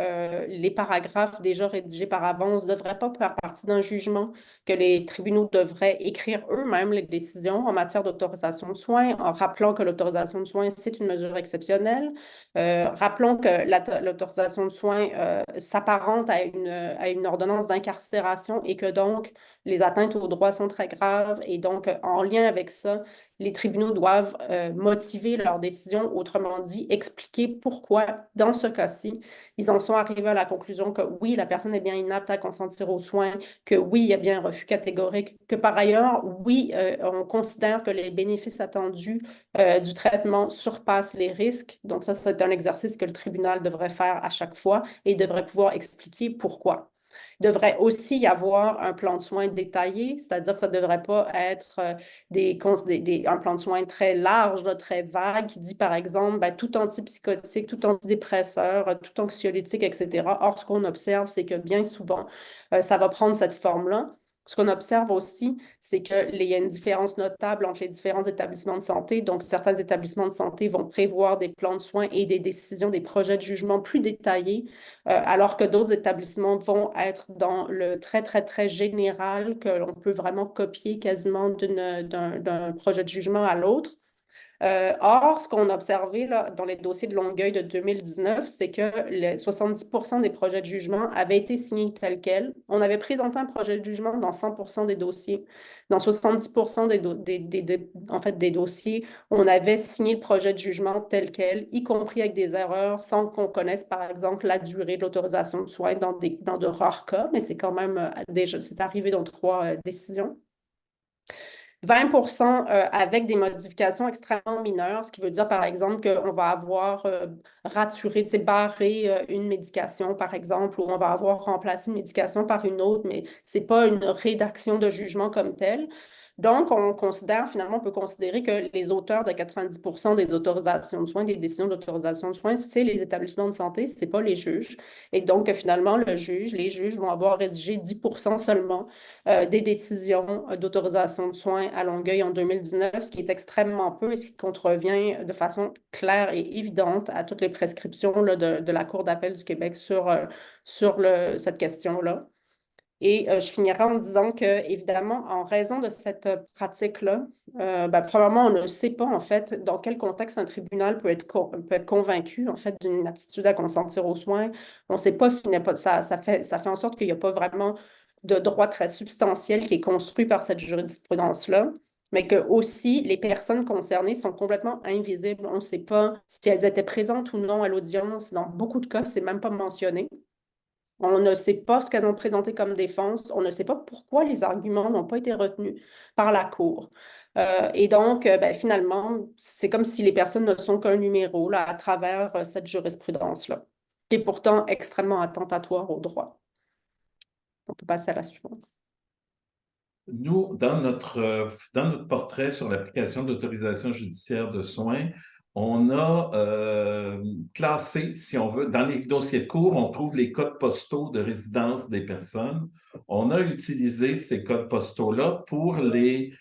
Speaker 2: les paragraphes déjà rédigés par avance ne devraient pas faire partie d'un jugement, que les tribunaux devraient écrire eux-mêmes les décisions en matière d'autorisation de soins, en rappelant que l'autorisation de soins, c'est une mesure exceptionnelle. Rappelons que l'autorisation de soins s'apparente à une ordonnance d'incarcération et que donc les atteintes aux droits sont très graves et donc en lien avec ça, les tribunaux doivent motiver leur décision, autrement dit, expliquer pourquoi, dans ce cas-ci, ils en sont arrivés à la conclusion que oui, la personne est bien inapte à consentir aux soins, que oui, il y a bien un refus catégorique, que par ailleurs, oui, on considère que les bénéfices attendus du traitement surpassent les risques. Donc ça, c'est un exercice que le tribunal devrait faire à chaque fois et devrait pouvoir expliquer pourquoi. Il devrait aussi y avoir un plan de soins détaillé, c'est-à-dire que ça ne devrait pas être un plan de soins très large, là, très vague, qui dit par exemple tout antipsychotique, tout antidépresseur, tout anxiolytique, etc. Or, ce qu'on observe, c'est que bien souvent, ça va prendre cette forme-là. Ce qu'on observe aussi, c'est qu'il y a une différence notable entre les différents établissements de santé. Donc, certains établissements de santé vont prévoir des plans de soins et des décisions, des projets de jugement plus détaillés, alors que d'autres établissements vont être dans le très, très, très général que l'on peut vraiment copier quasiment d'un projet de jugement à l'autre. Or, ce qu'on a observé là, dans les dossiers de Longueuil de 2019, c'est que 70% des projets de jugement avaient été signés tels quels. On avait présenté un projet de jugement dans 100% des dossiers. Dans 70% des dossiers, on avait signé le projet de jugement tel quel, y compris avec des erreurs, sans qu'on connaisse, par exemple, la durée de l'autorisation de soins dans de rares cas, mais c'est quand même déjà, c'est arrivé dans 3 décisions. 20% avec des modifications extrêmement mineures, ce qui veut dire, par exemple, qu'on va avoir raturé, barré une médication, par exemple, ou on va avoir remplacé une médication par une autre, mais ce n'est pas une rédaction de jugement comme telle. Donc, on peut considérer que les auteurs de 90% des autorisations de soins, des décisions d'autorisation de soins, c'est les établissements de santé, ce n'est pas les juges. Et donc, finalement, les juges vont avoir rédigé 10% seulement des décisions d'autorisation de soins à Longueuil en 2019, ce qui est extrêmement peu et ce qui contrevient de façon claire et évidente à toutes les prescriptions là, de la Cour d'appel du Québec sur cette question-là. Et je finirai en disant que, évidemment, en raison de cette pratique-là, probablement, on ne sait pas, en fait, dans quel contexte un tribunal peut être convaincu, en fait, d'une aptitude à consentir aux soins. On ne sait pas, ça fait en sorte qu'il n'y a pas vraiment de droit très substantiel qui est construit par cette jurisprudence-là, mais que aussi les personnes concernées sont complètement invisibles. On ne sait pas si elles étaient présentes ou non à l'audience. Dans beaucoup de cas, c'est même pas mentionné. On ne sait pas ce qu'elles ont présenté comme défense. On ne sait pas pourquoi les arguments n'ont pas été retenus par la Cour. Et donc, finalement, c'est comme si les personnes ne sont qu'un numéro là, à travers cette jurisprudence-là, qui est pourtant extrêmement attentatoire au droit. On peut passer à la suivante.
Speaker 1: Nous, dans notre portrait sur l'application d'autorisation judiciaire de soins, on a classé, si on veut, dans les dossiers de cours, on trouve les codes postaux de résidence des personnes. On a utilisé ces codes postaux-là pour les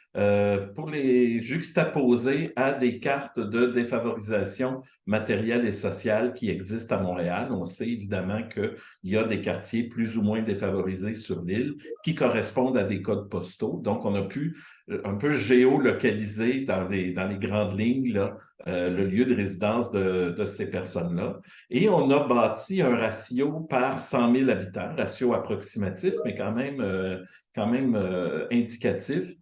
Speaker 1: juxtaposer à des cartes de défavorisation matérielle et sociale qui existent à Montréal. On sait évidemment qu'il y a des quartiers plus ou moins défavorisés sur l'île qui correspondent à des codes postaux. Donc, on a pu un peu géolocaliser dans les grandes lignes là, le lieu de résidence de ces personnes-là. Et on a bâti un ratio par 100 000 habitants, ratio approximatif, mais quand même indicatif,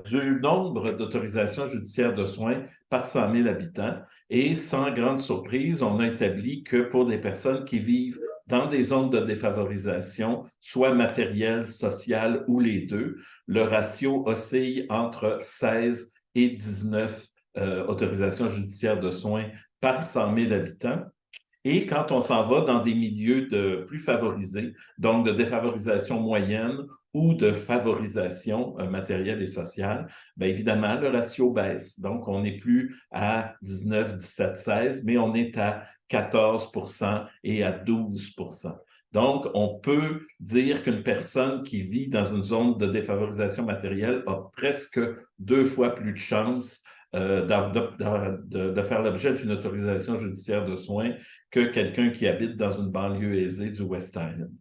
Speaker 1: du nombre d'autorisations judiciaires de soins par 100 000 habitants. Et sans grande surprise, on a établi que pour des personnes qui vivent dans des zones de défavorisation, soit matérielle, sociale ou les deux, le ratio oscille entre 16 et 19 autorisations judiciaires de soins par 100 000 habitants. Et quand on s'en va dans des milieux plus favorisés, donc de défavorisation moyenne ou de favorisation matérielle et sociale, bien évidemment, le ratio baisse. Donc, on n'est plus à 19, 17, 16, mais on est à 14% et à 12%. Donc, on peut dire qu'une personne qui vit dans une zone de défavorisation matérielle a presque 2 fois plus de chances de faire l'objet d'une autorisation judiciaire de soins que quelqu'un qui habite dans une banlieue aisée du West Island.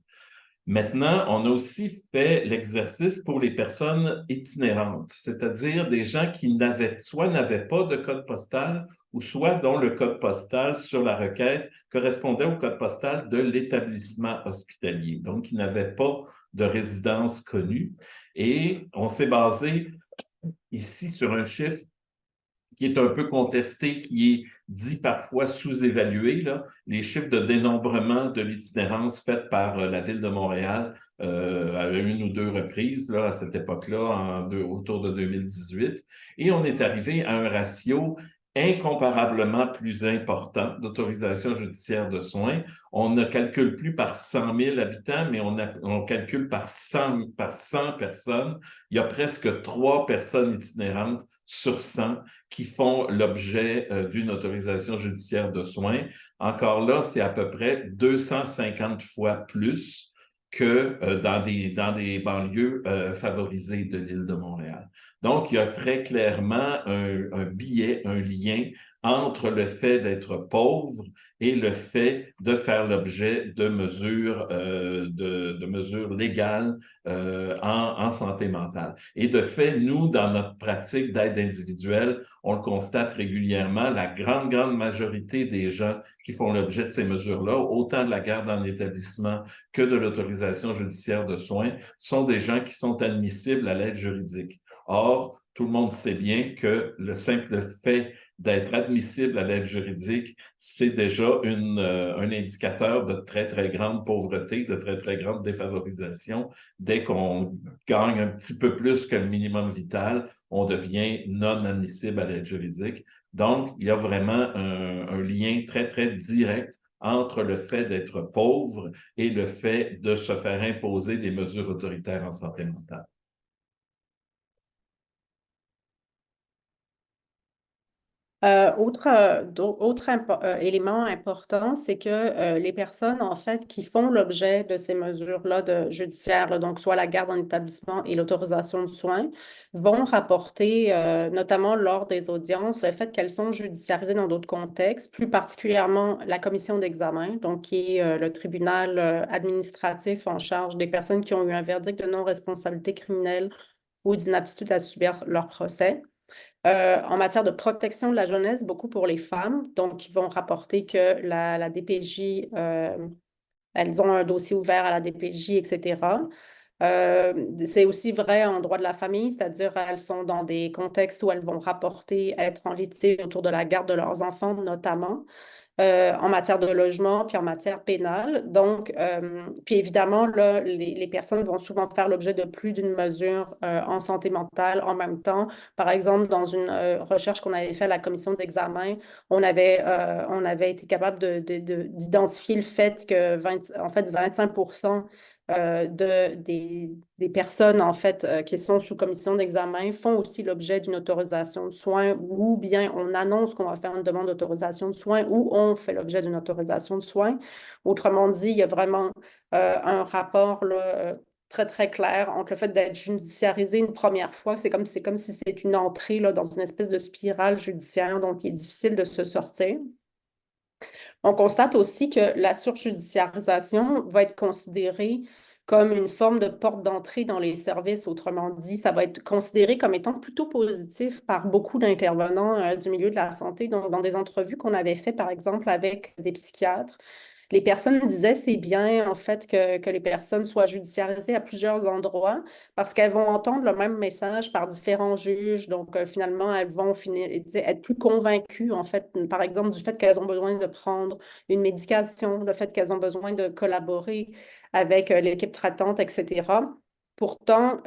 Speaker 1: Maintenant, on a aussi fait l'exercice pour les personnes itinérantes, c'est-à-dire des gens qui soit n'avaient pas de code postal ou soit dont le code postal sur la requête correspondait au code postal de l'établissement hospitalier, donc qui n'avaient pas de résidence connue. Et on s'est basé ici sur un chiffre qui est un peu contesté, qui est dit parfois sous-évalué, les chiffres de dénombrement de l'itinérance faite par la Ville de Montréal à une ou deux reprises à cette époque-là, autour de 2018. Et on est arrivé à un ratio incomparablement plus important d'autorisation judiciaire de soins. On ne calcule plus par 100 000 habitants, mais on calcule par 100 personnes. Il y a presque 3 personnes itinérantes sur 100 qui font l'objet d'une autorisation judiciaire de soins. Encore là, c'est à peu près 250 fois plus que dans des banlieues favorisées de l'île de Montréal. Donc, il y a très clairement un biais, un lien entre le fait d'être pauvre et le fait de faire l'objet de mesures, de mesures légales en santé mentale. Et de fait, nous, dans notre pratique d'aide individuelle, on le constate régulièrement, la grande majorité des gens qui font l'objet de ces mesures-là, autant de la garde en établissement que de l'autorisation judiciaire de soins, sont des gens qui sont admissibles à l'aide juridique. Or, tout le monde sait bien que le simple fait d'être admissible à l'aide juridique, c'est déjà un indicateur de très grande pauvreté, de très grande défavorisation. Dès qu'on gagne un petit peu plus que le minimum vital, on devient non admissible à l'aide juridique. Donc, il y a vraiment un lien très direct entre le fait d'être pauvre et le fait de se faire imposer des mesures autoritaires en santé mentale.
Speaker 2: Autre élément important, c'est que les personnes, en fait, qui font l'objet de ces mesures-là judiciaires, donc soit la garde en établissement et l'autorisation de soins, vont rapporter, notamment lors des audiences, le fait qu'elles sont judiciarisées dans d'autres contextes, plus particulièrement la commission d'examen, donc qui est le tribunal administratif en charge des personnes qui ont eu un verdict de non-responsabilité criminelle ou d'inaptitude à subir leur procès. En matière de protection de la jeunesse, beaucoup pour les femmes. Donc, ils vont rapporter que la DPJ, elles ont un dossier ouvert à la DPJ, etc. C'est aussi vrai en droit de la famille, c'est-à-dire elles sont dans des contextes où elles vont rapporter être en litige autour de la garde de leurs enfants, notamment. En matière de logement, puis en matière pénale. Donc, puis évidemment, là, les personnes vont souvent faire l'objet de plus d'une mesure en santé mentale en même temps. Par exemple, dans une recherche qu'on avait faite à la commission d'examen, on avait été capable d'identifier le fait que 25% des personnes, en fait, qui sont sous commission d'examen font aussi l'objet d'une autorisation de soins ou bien on annonce qu'on va faire une demande d'autorisation de soins ou on fait l'objet d'une autorisation de soins. Autrement dit, il y a vraiment un rapport là, très clair entre le fait d'être judiciarisé une première fois, c'est comme si c'est une entrée là, dans une espèce de spirale judiciaire, donc il est difficile de se sortir. On constate aussi que la surjudiciarisation va être considérée comme une forme de porte d'entrée dans les services. Autrement dit, ça va être considéré comme étant plutôt positif par beaucoup d'intervenants du milieu de la santé. Donc, dans des entrevues qu'on avait faites, par exemple, avec des psychiatres, les personnes disaient c'est bien, en fait, que les personnes soient judiciarisées à plusieurs endroits parce qu'elles vont entendre le même message par différents juges. Donc, finalement, elles vont être plus convaincues, en fait, par exemple, du fait qu'elles ont besoin de prendre une médication, le fait qu'elles ont besoin de collaborer avec l'équipe traitante, etc. Pourtant,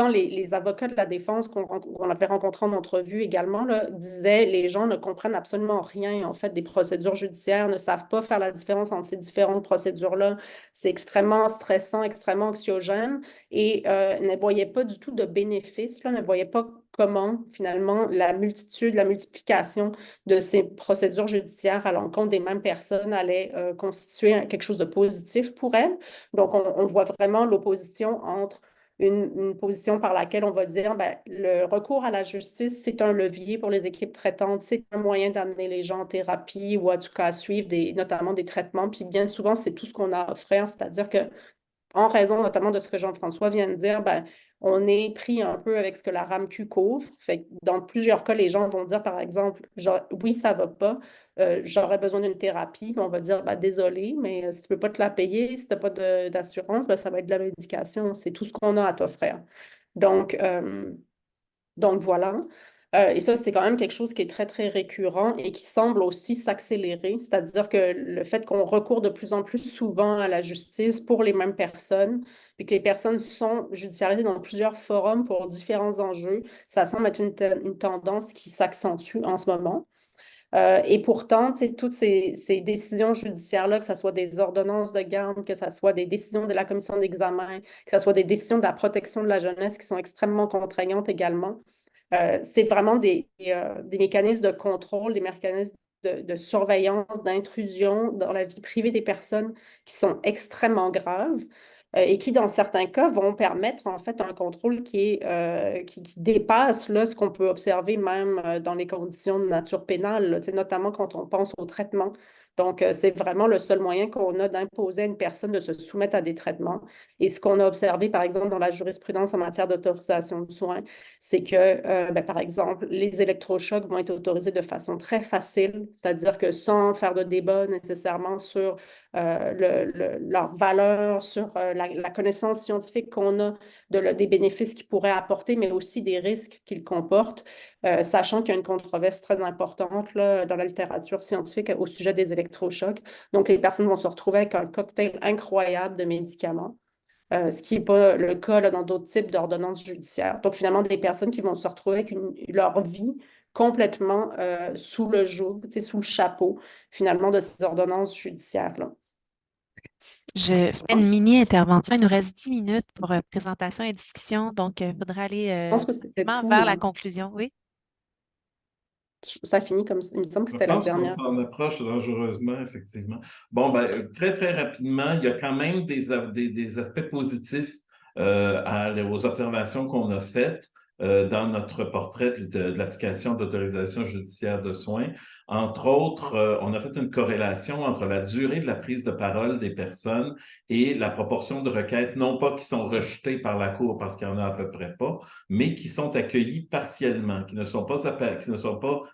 Speaker 2: les avocats de la défense qu'on avait rencontrés en entrevue également là, disaient les gens ne comprennent absolument rien en fait des procédures judiciaires, ne savent pas faire la différence entre ces différentes procédures-là. C'est extrêmement stressant, extrêmement anxiogène et ne voyaient pas du tout de bénéfice, là, ne voyaient pas comment finalement la multiplication de ces procédures judiciaires à l'encontre des mêmes personnes allait constituer quelque chose de positif pour elles. Donc, on voit vraiment l'opposition entre une position par laquelle on va dire ben, le recours à la justice, c'est un levier pour les équipes traitantes, c'est un moyen d'amener les gens en thérapie ou en tout cas à suivre notamment des traitements. Puis bien souvent, c'est tout ce qu'on a à offrir, c'est-à-dire que en raison notamment de ce que Jean-François vient de dire, ben, on est pris un peu avec ce que la RAMQ couvre. Fait que dans plusieurs cas, les gens vont dire, par exemple, genre, oui, ça va pas, j'aurais besoin d'une thérapie. Puis on va dire, ben, désolé, mais si tu peux pas te la payer, si tu n'as pas d'assurance, ben, ça va être de la médication. C'est tout ce qu'on a à t'offrir. Donc, voilà. Et ça, c'est quand même quelque chose qui est très, très récurrent et qui semble aussi s'accélérer. C'est-à-dire que le fait qu'on recourt de plus en plus souvent à la justice pour les mêmes personnes, puis que les personnes sont judiciarisées dans plusieurs forums pour différents enjeux, ça semble être une tendance qui s'accentue en ce moment. Et pourtant, toutes ces décisions judiciaires-là, que ce soit des ordonnances de garde, que ce soit des décisions de la commission d'examen, que ce soit des décisions de la protection de la jeunesse qui sont extrêmement contraignantes également, c'est vraiment des mécanismes de contrôle, des mécanismes de surveillance, d'intrusion dans la vie privée des personnes qui sont extrêmement graves et qui, dans certains cas, vont permettre en fait un contrôle qui dépasse là, ce qu'on peut observer même dans les conditions de nature pénale, là, notamment quand on pense au traitement. Donc, c'est vraiment le seul moyen qu'on a d'imposer à une personne de se soumettre à des traitements. Et ce qu'on a observé, par exemple, dans la jurisprudence en matière d'autorisation de soins, c'est que, par exemple, les électrochocs vont être autorisés de façon très facile, c'est-à-dire que sans faire de débat nécessairement sur leur valeur, sur la connaissance scientifique qu'on a des bénéfices qu'ils pourraient apporter, mais aussi des risques qu'ils comportent, sachant qu'il y a une controverse très importante là, dans la littérature scientifique au sujet des électrochocs. Donc, les personnes vont se retrouver avec un cocktail incroyable de médicaments. Ce qui n'est pas le cas là, dans d'autres types d'ordonnances judiciaires. Donc, finalement, des personnes qui vont se retrouver avec leur vie complètement sous le joug, sous le chapeau, finalement, de ces ordonnances judiciaires-là.
Speaker 3: Je fais une mini-intervention. Il nous reste 10 minutes pour présentation et discussion, donc il faudra aller
Speaker 2: Je pense que c'était tout.
Speaker 3: vers la conclusion. Oui.
Speaker 2: Ça finit comme ça. Il me semble que
Speaker 1: Je
Speaker 2: c'était la
Speaker 1: pense qu'on
Speaker 2: dernière.
Speaker 1: s'en approche dangereusement, effectivement. Bon, ben, très, très rapidement, il y a quand même des aspects positifs aux observations qu'on a faites dans notre portrait de l'application d'autorisation judiciaire de soins. Entre autres, on a fait une corrélation entre la durée de la prise de parole des personnes et la proportion de requêtes, non pas qui sont rejetées par la Cour parce qu'il n'y en a à peu près pas, mais qui sont accueillies partiellement, qui ne sont pas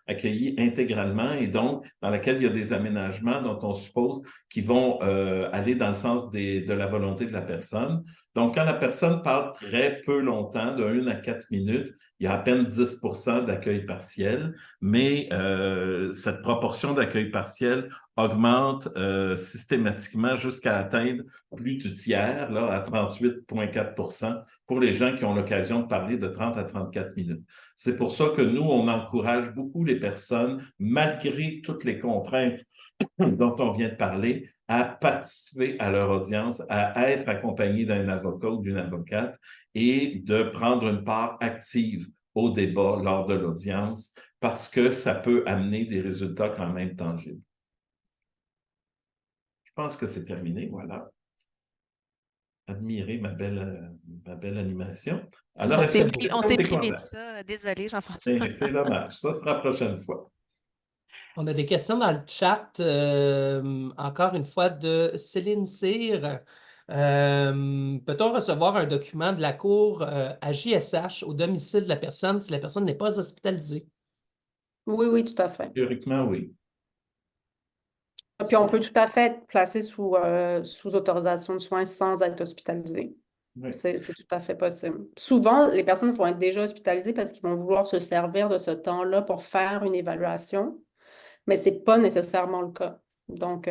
Speaker 1: accueillies intégralement et donc dans laquelle il y a des aménagements dont on suppose qu'ils vont aller dans le sens de la volonté de la personne. Donc, quand la personne parle très peu longtemps, de 1 à 4 minutes, il y a à peine 10 d'accueil partiel, mais cette proportion d'accueil partiel augmente systématiquement jusqu'à atteindre plus du tiers, là, à 38,4 pour les gens qui ont l'occasion de parler de 30 à 34 minutes. C'est pour ça que nous, on encourage beaucoup les personnes, malgré toutes les contraintes dont on vient de parler, à participer à leur audience, à être accompagnés d'un avocat ou d'une avocate et de prendre une part active au débat lors de l'audience parce que ça peut amener des résultats quand même tangibles. Je pense que c'est terminé, voilà. Admirez ma belle animation. Alors,
Speaker 3: on s'est privé de ça. Désolé, Jean-François.
Speaker 1: C'est dommage. Ça sera la prochaine fois.
Speaker 8: On a des questions dans le chat, encore une fois, de Céline Cyr. Peut-on recevoir un document de la Cour à JSH au domicile de la personne si la personne n'est pas hospitalisée?
Speaker 2: Oui, oui, tout à fait.
Speaker 1: Théoriquement, oui.
Speaker 2: Puis on peut tout à fait être placé sous autorisation de soins sans être hospitalisé.
Speaker 1: Oui.
Speaker 2: C'est tout à fait possible. Souvent, les personnes vont être déjà hospitalisées parce qu'ils vont vouloir se servir de ce temps-là pour faire une évaluation, mais ce n'est pas nécessairement le cas. Donc,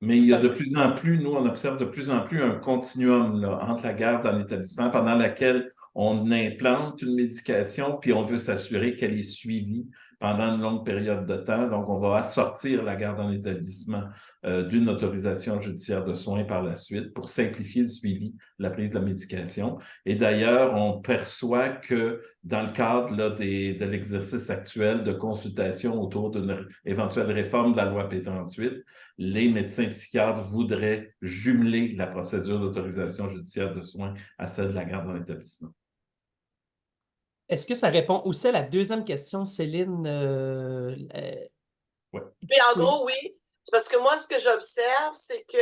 Speaker 1: Mais il y a
Speaker 2: à
Speaker 1: de
Speaker 2: fait.
Speaker 1: plus en plus, nous, on observe de plus en plus un continuum là, entre la garde en établissement pendant laquelle on implante une médication, puis on veut s'assurer qu'elle est suivie pendant une longue période de temps. Donc, on va assortir la garde en établissement d'une autorisation judiciaire de soins par la suite pour simplifier le suivi de la prise de la médication. Et d'ailleurs, on perçoit que dans le cadre là, de l'exercice actuel de consultation autour d'une éventuelle réforme de la loi P38, les médecins psychiatres voudraient jumeler la procédure d'autorisation judiciaire de soins à celle de la garde en établissement.
Speaker 8: Est-ce que ça répond aussi à la deuxième question, Céline?
Speaker 1: Ouais.
Speaker 4: Puis en gros, oui. C'est parce que moi, ce que j'observe, c'est que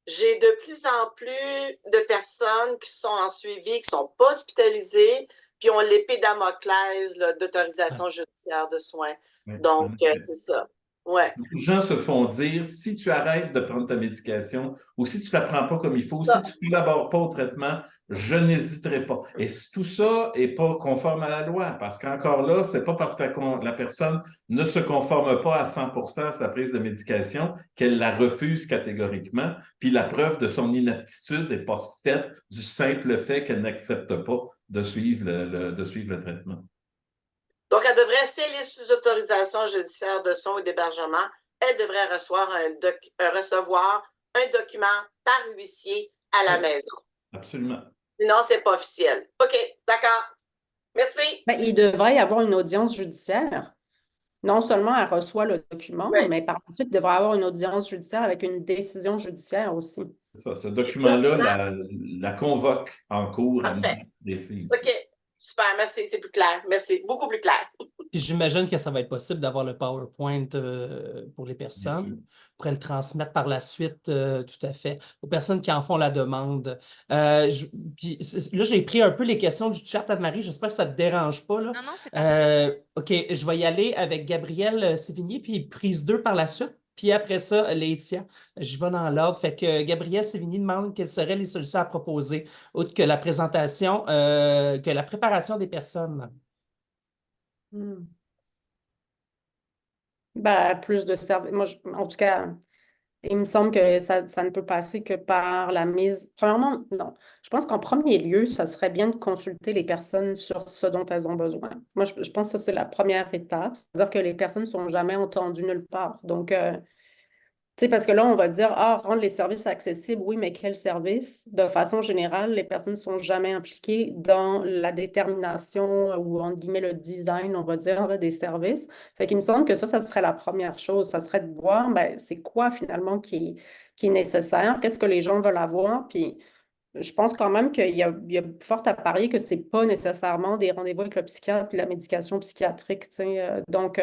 Speaker 4: j'ai de plus en plus de personnes qui sont en suivi, qui ne sont pas hospitalisées, puis ont l'épée Damoclès d'autorisation judiciaire de soins.
Speaker 1: Ouais,
Speaker 4: Donc, c'est ça. Ouais.
Speaker 1: Beaucoup de gens se font dire, si tu arrêtes de prendre ta médication ou si tu ne la prends pas comme il faut, si tu ne collabores pas au traitement, je n'hésiterai pas. Et tout ça n'est pas conforme à la loi, parce qu'encore là, c'est pas parce que la personne ne se conforme pas à 100% à sa prise de médication qu'elle la refuse catégoriquement. Puis la preuve de son inaptitude n'est pas faite du simple fait qu'elle n'accepte pas de suivre le traitement.
Speaker 4: Donc, elle devrait, si elle est sous autorisation judiciaire de soins ou d'hébergement, elle devrait recevoir un document par huissier à la maison.
Speaker 1: Absolument.
Speaker 4: Sinon, ce n'est pas officiel. OK, d'accord. Merci.
Speaker 2: Ben, il devrait y avoir une audience judiciaire. Non seulement elle reçoit le document,
Speaker 4: Oui.
Speaker 2: mais par la suite, il devrait y avoir une audience judiciaire avec une décision judiciaire aussi.
Speaker 1: C'est ça, ce document-là la convoque en cours à
Speaker 4: Parfait.
Speaker 1: décise.
Speaker 4: OK, super, merci, c'est plus clair. Merci, beaucoup plus clair.
Speaker 8: Puis j'imagine que ça va être possible d'avoir le PowerPoint pour les personnes. On pourrait le transmettre par la suite, tout à fait, aux personnes qui en font la demande. Là, j'ai pris un peu les questions du chat, Anne-Marie. J'espère que ça ne te dérange pas. Là.
Speaker 3: Non, c'est parfait.
Speaker 8: OK, je vais y aller avec Gabrielle Sévigné, puis prise 2 par la suite. Puis après ça, Laetitia, je vais dans l'ordre. Fait que Gabrielle Sévigny demande quelles seraient les solutions à proposer, autre que la présentation, que la préparation des personnes.
Speaker 2: Ben, plus de services. Moi, en tout cas, il me semble que ça ne peut passer que par la mise. Premièrement, non. Je pense qu'en premier lieu, ça serait bien de consulter les personnes sur ce dont elles ont besoin. Moi, je pense que ça, c'est la première étape. C'est-à-dire que les personnes ne sont jamais entendues nulle part. Donc, tu sais, parce que là, on va dire, rendre les services accessibles, oui, mais quels services? De façon générale, les personnes ne sont jamais impliquées dans la détermination ou, entre guillemets, le design, on va dire, là, des services. Fait qu'il me semble que ça serait la première chose. Ça serait de voir, ben, c'est quoi finalement qui est nécessaire, qu'est-ce que les gens veulent avoir, puis je pense quand même qu'il y a fort à parier que ce n'est pas nécessairement des rendez-vous avec le psychiatre et la médication psychiatrique. Donc,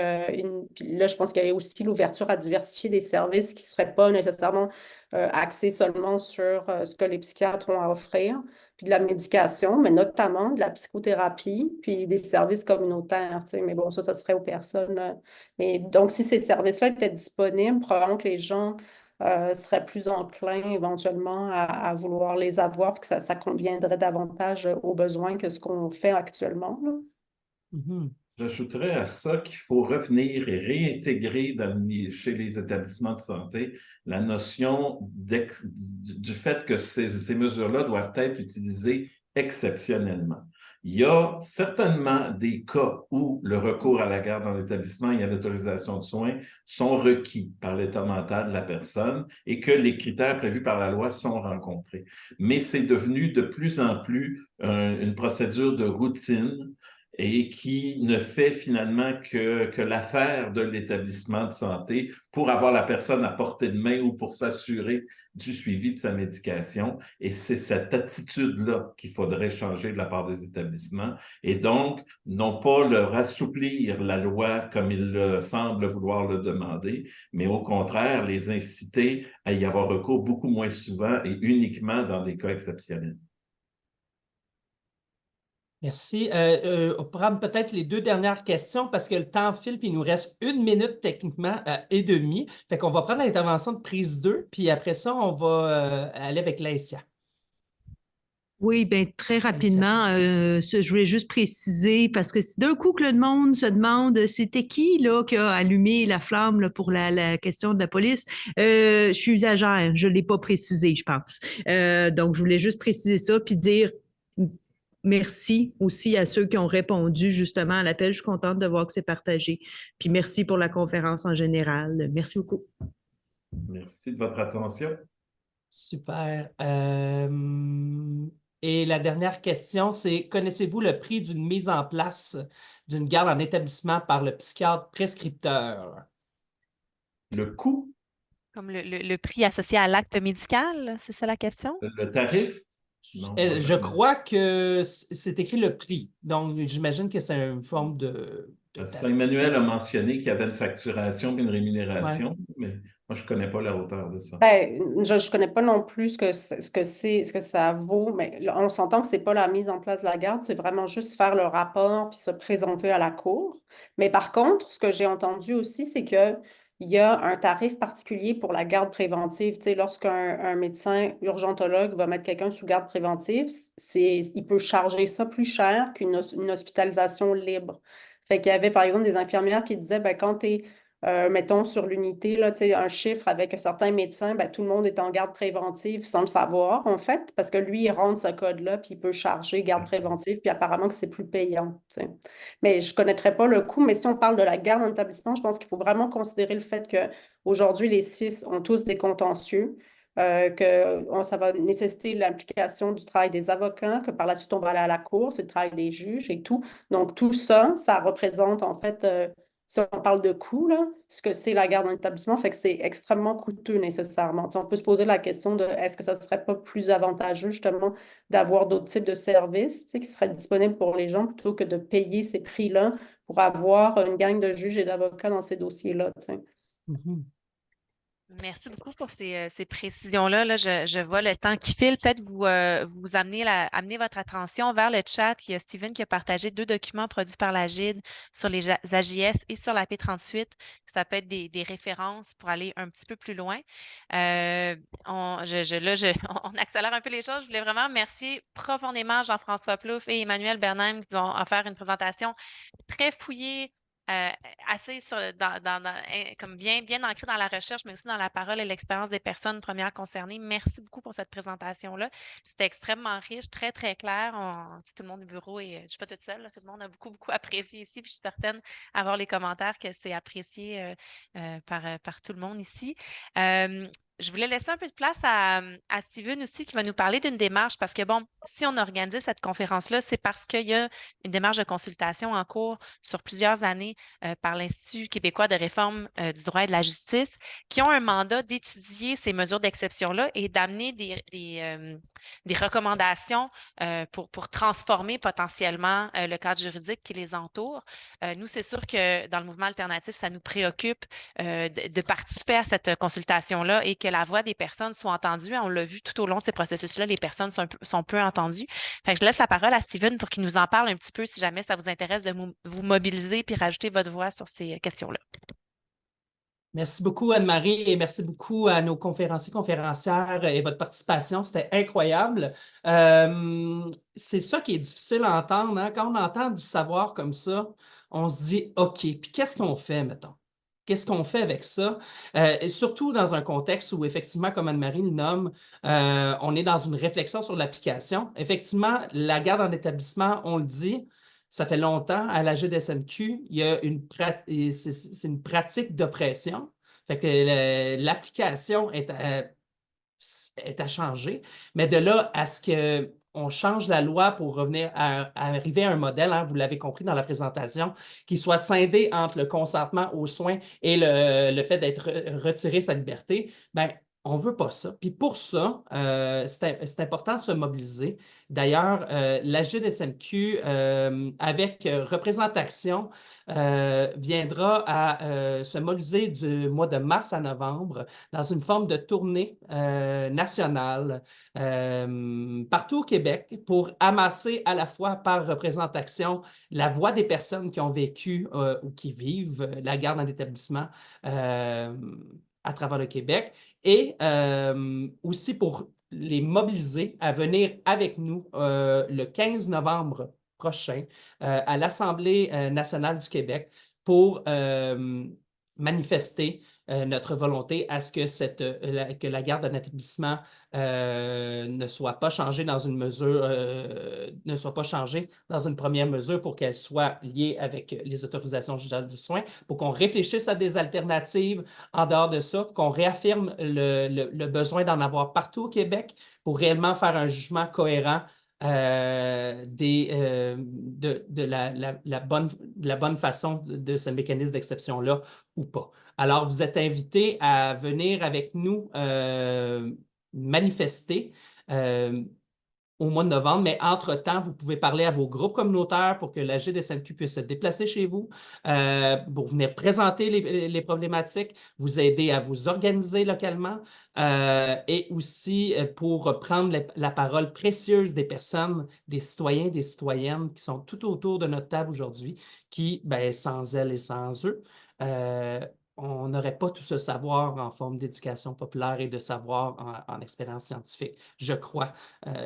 Speaker 2: puis là, je pense qu'il y a aussi l'ouverture à diversifier des services qui ne seraient pas nécessairement axés seulement sur ce que les psychiatres ont à offrir, puis de la médication, mais notamment de la psychothérapie, puis des services communautaires. Mais bon, ça serait aux personnes. Mais donc, si ces services-là étaient disponibles, probablement que les gens seraient plus enclins éventuellement à vouloir les avoir, puis que ça conviendrait davantage aux besoins que ce qu'on fait actuellement. Là.
Speaker 1: J'ajouterais à ça qu'il faut revenir et réintégrer chez les établissements de santé la notion du fait que ces mesures-là doivent être utilisées exceptionnellement. Il y a certainement des cas où le recours à la garde en établissement et à l'autorisation de soins sont requis par l'état mental de la personne et que les critères prévus par la loi sont rencontrés. Mais c'est devenu de plus en plus une procédure de routine et qui ne fait finalement que l'affaire de l'établissement de santé pour avoir la personne à portée de main ou pour s'assurer du suivi de sa médication. Et c'est cette attitude-là qu'il faudrait changer de la part des établissements. Et donc, non pas leur assouplir la loi comme ils semblent vouloir le demander, mais au contraire, les inciter à y avoir recours beaucoup moins souvent et uniquement dans des cas exceptionnels.
Speaker 8: Merci. On peut prendre peut-être les deux dernières questions parce que le temps file puis il nous reste 1 minute techniquement et demie. Fait qu'on va prendre l'intervention de prise 2 puis après ça, on va aller avec Laetitia.
Speaker 5: Oui, bien, très rapidement, je voulais juste préciser, parce que si d'un coup que le monde se demande c'était qui là, qui a allumé la flamme là, pour la question de la police, je suis usagère, je ne l'ai pas précisé, je pense. Donc, je voulais juste préciser ça, puis dire merci aussi à ceux qui ont répondu justement à l'appel. Je suis contente de voir que c'est partagé. Puis merci pour la conférence en général. Merci beaucoup.
Speaker 1: Merci de votre attention.
Speaker 8: Super. Et la dernière question, c'est connaissez-vous le prix d'une mise en place d'une garde en établissement par le psychiatre prescripteur?
Speaker 1: Le coût,
Speaker 3: Comme le prix associé à l'acte médical, c'est ça la question?
Speaker 1: le tarif? Non,
Speaker 8: Je crois que c'est écrit le prix. Donc, j'imagine que c'est une forme de tarif.
Speaker 1: Emmanuel a mentionné qu'il y avait une facturation et une rémunération, mais moi, je ne connais pas la hauteur de ça.
Speaker 2: Ben, je ne connais pas non plus ce que ça vaut, mais là, on s'entend que ce n'est pas la mise en place de la garde, c'est vraiment juste faire le rapport puis se présenter à la cour. Mais par contre, ce que j'ai entendu aussi, c'est qu'il y a un tarif particulier pour la garde préventive. Tu sais, lorsqu'un médecin urgentologue va mettre quelqu'un sous garde préventive, il peut charger ça plus cher une hospitalisation libre. Fait qu'il y avait, par exemple, des infirmières qui disaient, ben, quand tu es mettons, sur l'unité, là, tu sais, un chiffre avec certains médecins, ben, tout le monde est en garde préventive sans le savoir, en fait, parce que lui, il rentre ce code-là, puis il peut charger garde préventive, puis apparemment que c'est plus payant, tu sais. Mais je ne connaîtrais pas le coût, mais si on parle de la garde en établissement, je pense qu'il faut vraiment considérer le fait qu'aujourd'hui, les CIS ont tous des contentieux, ça va nécessiter l'implication du travail des avocats, que par la suite, on va aller à la cour, c'est le travail des juges et tout. Donc, tout ça, ça représente, en fait, si on parle de coût, là, ce que c'est la garde en établissement, fait que c'est extrêmement coûteux nécessairement. Tu sais, on peut se poser la question de est-ce que ça ne serait pas plus avantageux justement d'avoir d'autres types de services, tu sais, qui seraient disponibles pour les gens plutôt que de payer ces prix-là pour avoir une gang de juges et d'avocats dans ces dossiers-là, tu sais.
Speaker 8: Mhm.
Speaker 3: Merci beaucoup pour ces précisions-là. Là, je vois le temps qui file. Peut-être vous amener votre attention vers le chat. Il y a Steven qui a partagé 2 documents produits par la GID sur les AJS et sur la P38. Ça peut être des références pour aller un petit peu plus loin. On accélère un peu les choses. Je voulais vraiment remercier profondément Jean-François Plouffe et Emmanuel Bernheim qui ont offert une présentation très fouillée, assez comme bien ancré dans la recherche, mais aussi dans la parole et l'expérience des personnes premières concernées. Merci beaucoup pour cette présentation-là. C'était extrêmement riche, très, très clair. Tout le monde au bureau et je ne suis pas toute seule, là, tout le monde a beaucoup, beaucoup apprécié ici. Puis je suis certaine à voir les commentaires que c'est apprécié par tout le monde ici. Je voulais laisser un peu de place à Steven aussi qui va nous parler d'une démarche parce que, bon, si on a organisé cette conférence-là, c'est parce qu'il y a une démarche de consultation en cours sur plusieurs années par l'Institut québécois de réforme du droit et de la justice qui ont un mandat d'étudier ces mesures d'exception-là et d'amener des recommandations pour transformer potentiellement le cadre juridique qui les entoure. Nous, c'est sûr que dans le mouvement alternatif, ça nous préoccupe de participer à cette consultation-là et que la voix des personnes soit entendue. On l'a vu tout au long de ces processus-là, les personnes sont peu entendues. Fait que je laisse la parole à Steven pour qu'il nous en parle un petit peu si jamais ça vous intéresse de vous mobiliser puis rajouter votre voix sur ces questions-là.
Speaker 8: Merci beaucoup, Anne-Marie, et merci beaucoup à nos conférenciers, conférencières et votre participation. C'était incroyable. C'est ça qui est difficile à entendre, hein? Quand on entend du savoir comme ça, on se dit OK, puis qu'est-ce qu'on fait, mettons? Qu'est-ce qu'on fait avec ça? Et surtout dans un contexte où, effectivement, comme Anne-Marie le nomme, on est dans une réflexion sur l'application. Effectivement, la garde en établissement, on le dit, ça fait longtemps, à la GDSMQ, il y a c'est une pratique d'oppression. Fait que l'application est à changer. Mais de là à ce qu'on change la loi pour revenir à arriver à un modèle, hein, vous l'avez compris dans la présentation, qui soit scindé entre le consentement aux soins et le fait d'être retiré sa liberté, ben, on ne veut pas ça. Puis pour ça, c'est important de se mobiliser. D'ailleurs, la GDSMQ, avec Représentation, viendra à se mobiliser du mois de mars à novembre dans une forme de tournée nationale partout au Québec pour amasser à la fois par Représentation la voix des personnes qui ont vécu ou qui vivent la garde en établissement à travers le Québec et aussi pour les mobiliser à venir avec nous le 15 novembre prochain à l'Assemblée nationale du Québec pour manifester notre volonté à ce que, que la garde d'un établissement ne soit pas changée dans une mesure, ne soit pas changée dans une première mesure pour qu'elle soit liée avec les autorisations générales du soin, pour qu'on réfléchisse à des alternatives en dehors de ça, qu'on réaffirme le besoin d'en avoir partout au Québec pour réellement faire un jugement cohérent de la bonne façon de ce mécanisme d'exception-là ou pas. Alors, vous êtes invités à venir avec nous manifester au mois de novembre, mais entre-temps, vous pouvez parler à vos groupes communautaires pour que la GDSMQ puisse se déplacer chez vous, pour venir présenter les problématiques, vous aider à vous organiser localement et aussi pour prendre la parole précieuse des personnes, des citoyens, des citoyennes qui sont tout autour de notre table aujourd'hui, qui, ben, sans elles et sans eux, on n'aurait pas tout ce savoir en forme d'éducation populaire et de savoir en expérience scientifique, je crois,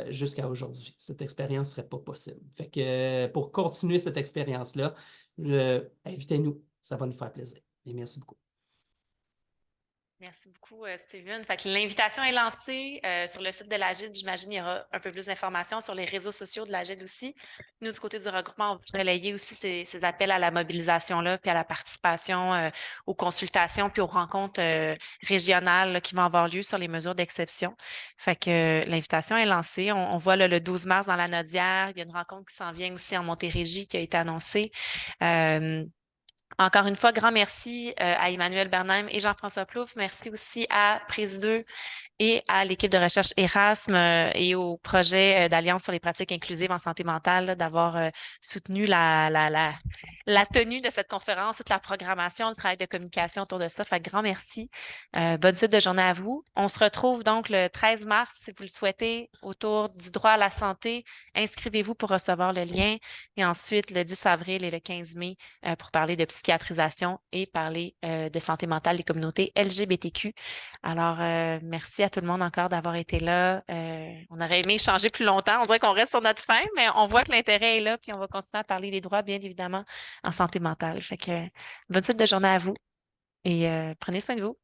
Speaker 8: jusqu'à aujourd'hui. Cette expérience ne serait pas possible. Fait que pour continuer cette expérience-là, invitez-nous, ça va nous faire plaisir. Et merci beaucoup.
Speaker 3: Merci beaucoup, Steven. Fait que l'invitation est lancée sur le site de l'AGID. J'imagine qu'il y aura un peu plus d'informations sur les réseaux sociaux de l'AGID aussi. Nous, du côté du regroupement, on va relayer aussi ces appels à la mobilisation-là, puis à la participation aux consultations, puis aux rencontres régionales là, qui vont avoir lieu sur les mesures d'exception. Fait que l'invitation est lancée. On voit là, le 12 mars dans la Nodière. Il y a une rencontre qui s'en vient aussi en Montérégie qui a été annoncée. Encore une fois, grand merci à Emmanuel Bernheim et Jean-François Plouffe. Merci aussi à Prise2 et à l'équipe de recherche Erasme et au projet d'Alliance sur les pratiques inclusives en santé mentale là, d'avoir soutenu la tenue de cette conférence, toute la programmation, le travail de communication autour de ça. Fait grand merci. Bonne suite de journée à vous. On se retrouve donc le 13 mars, si vous le souhaitez, autour du droit à la santé. Inscrivez-vous pour recevoir le lien. Et ensuite, le 10 avril et le 15 mai, pour parler de psychiatrisation et parler de santé mentale des communautés LGBTQ. Alors, merci à tout le monde encore d'avoir été là. On aurait aimé échanger plus longtemps. On dirait qu'on reste sur notre fin, mais on voit que l'intérêt est là, puis on va continuer à parler des droits, bien évidemment, en santé mentale. Fait que bonne suite de journée à vous et prenez soin de vous.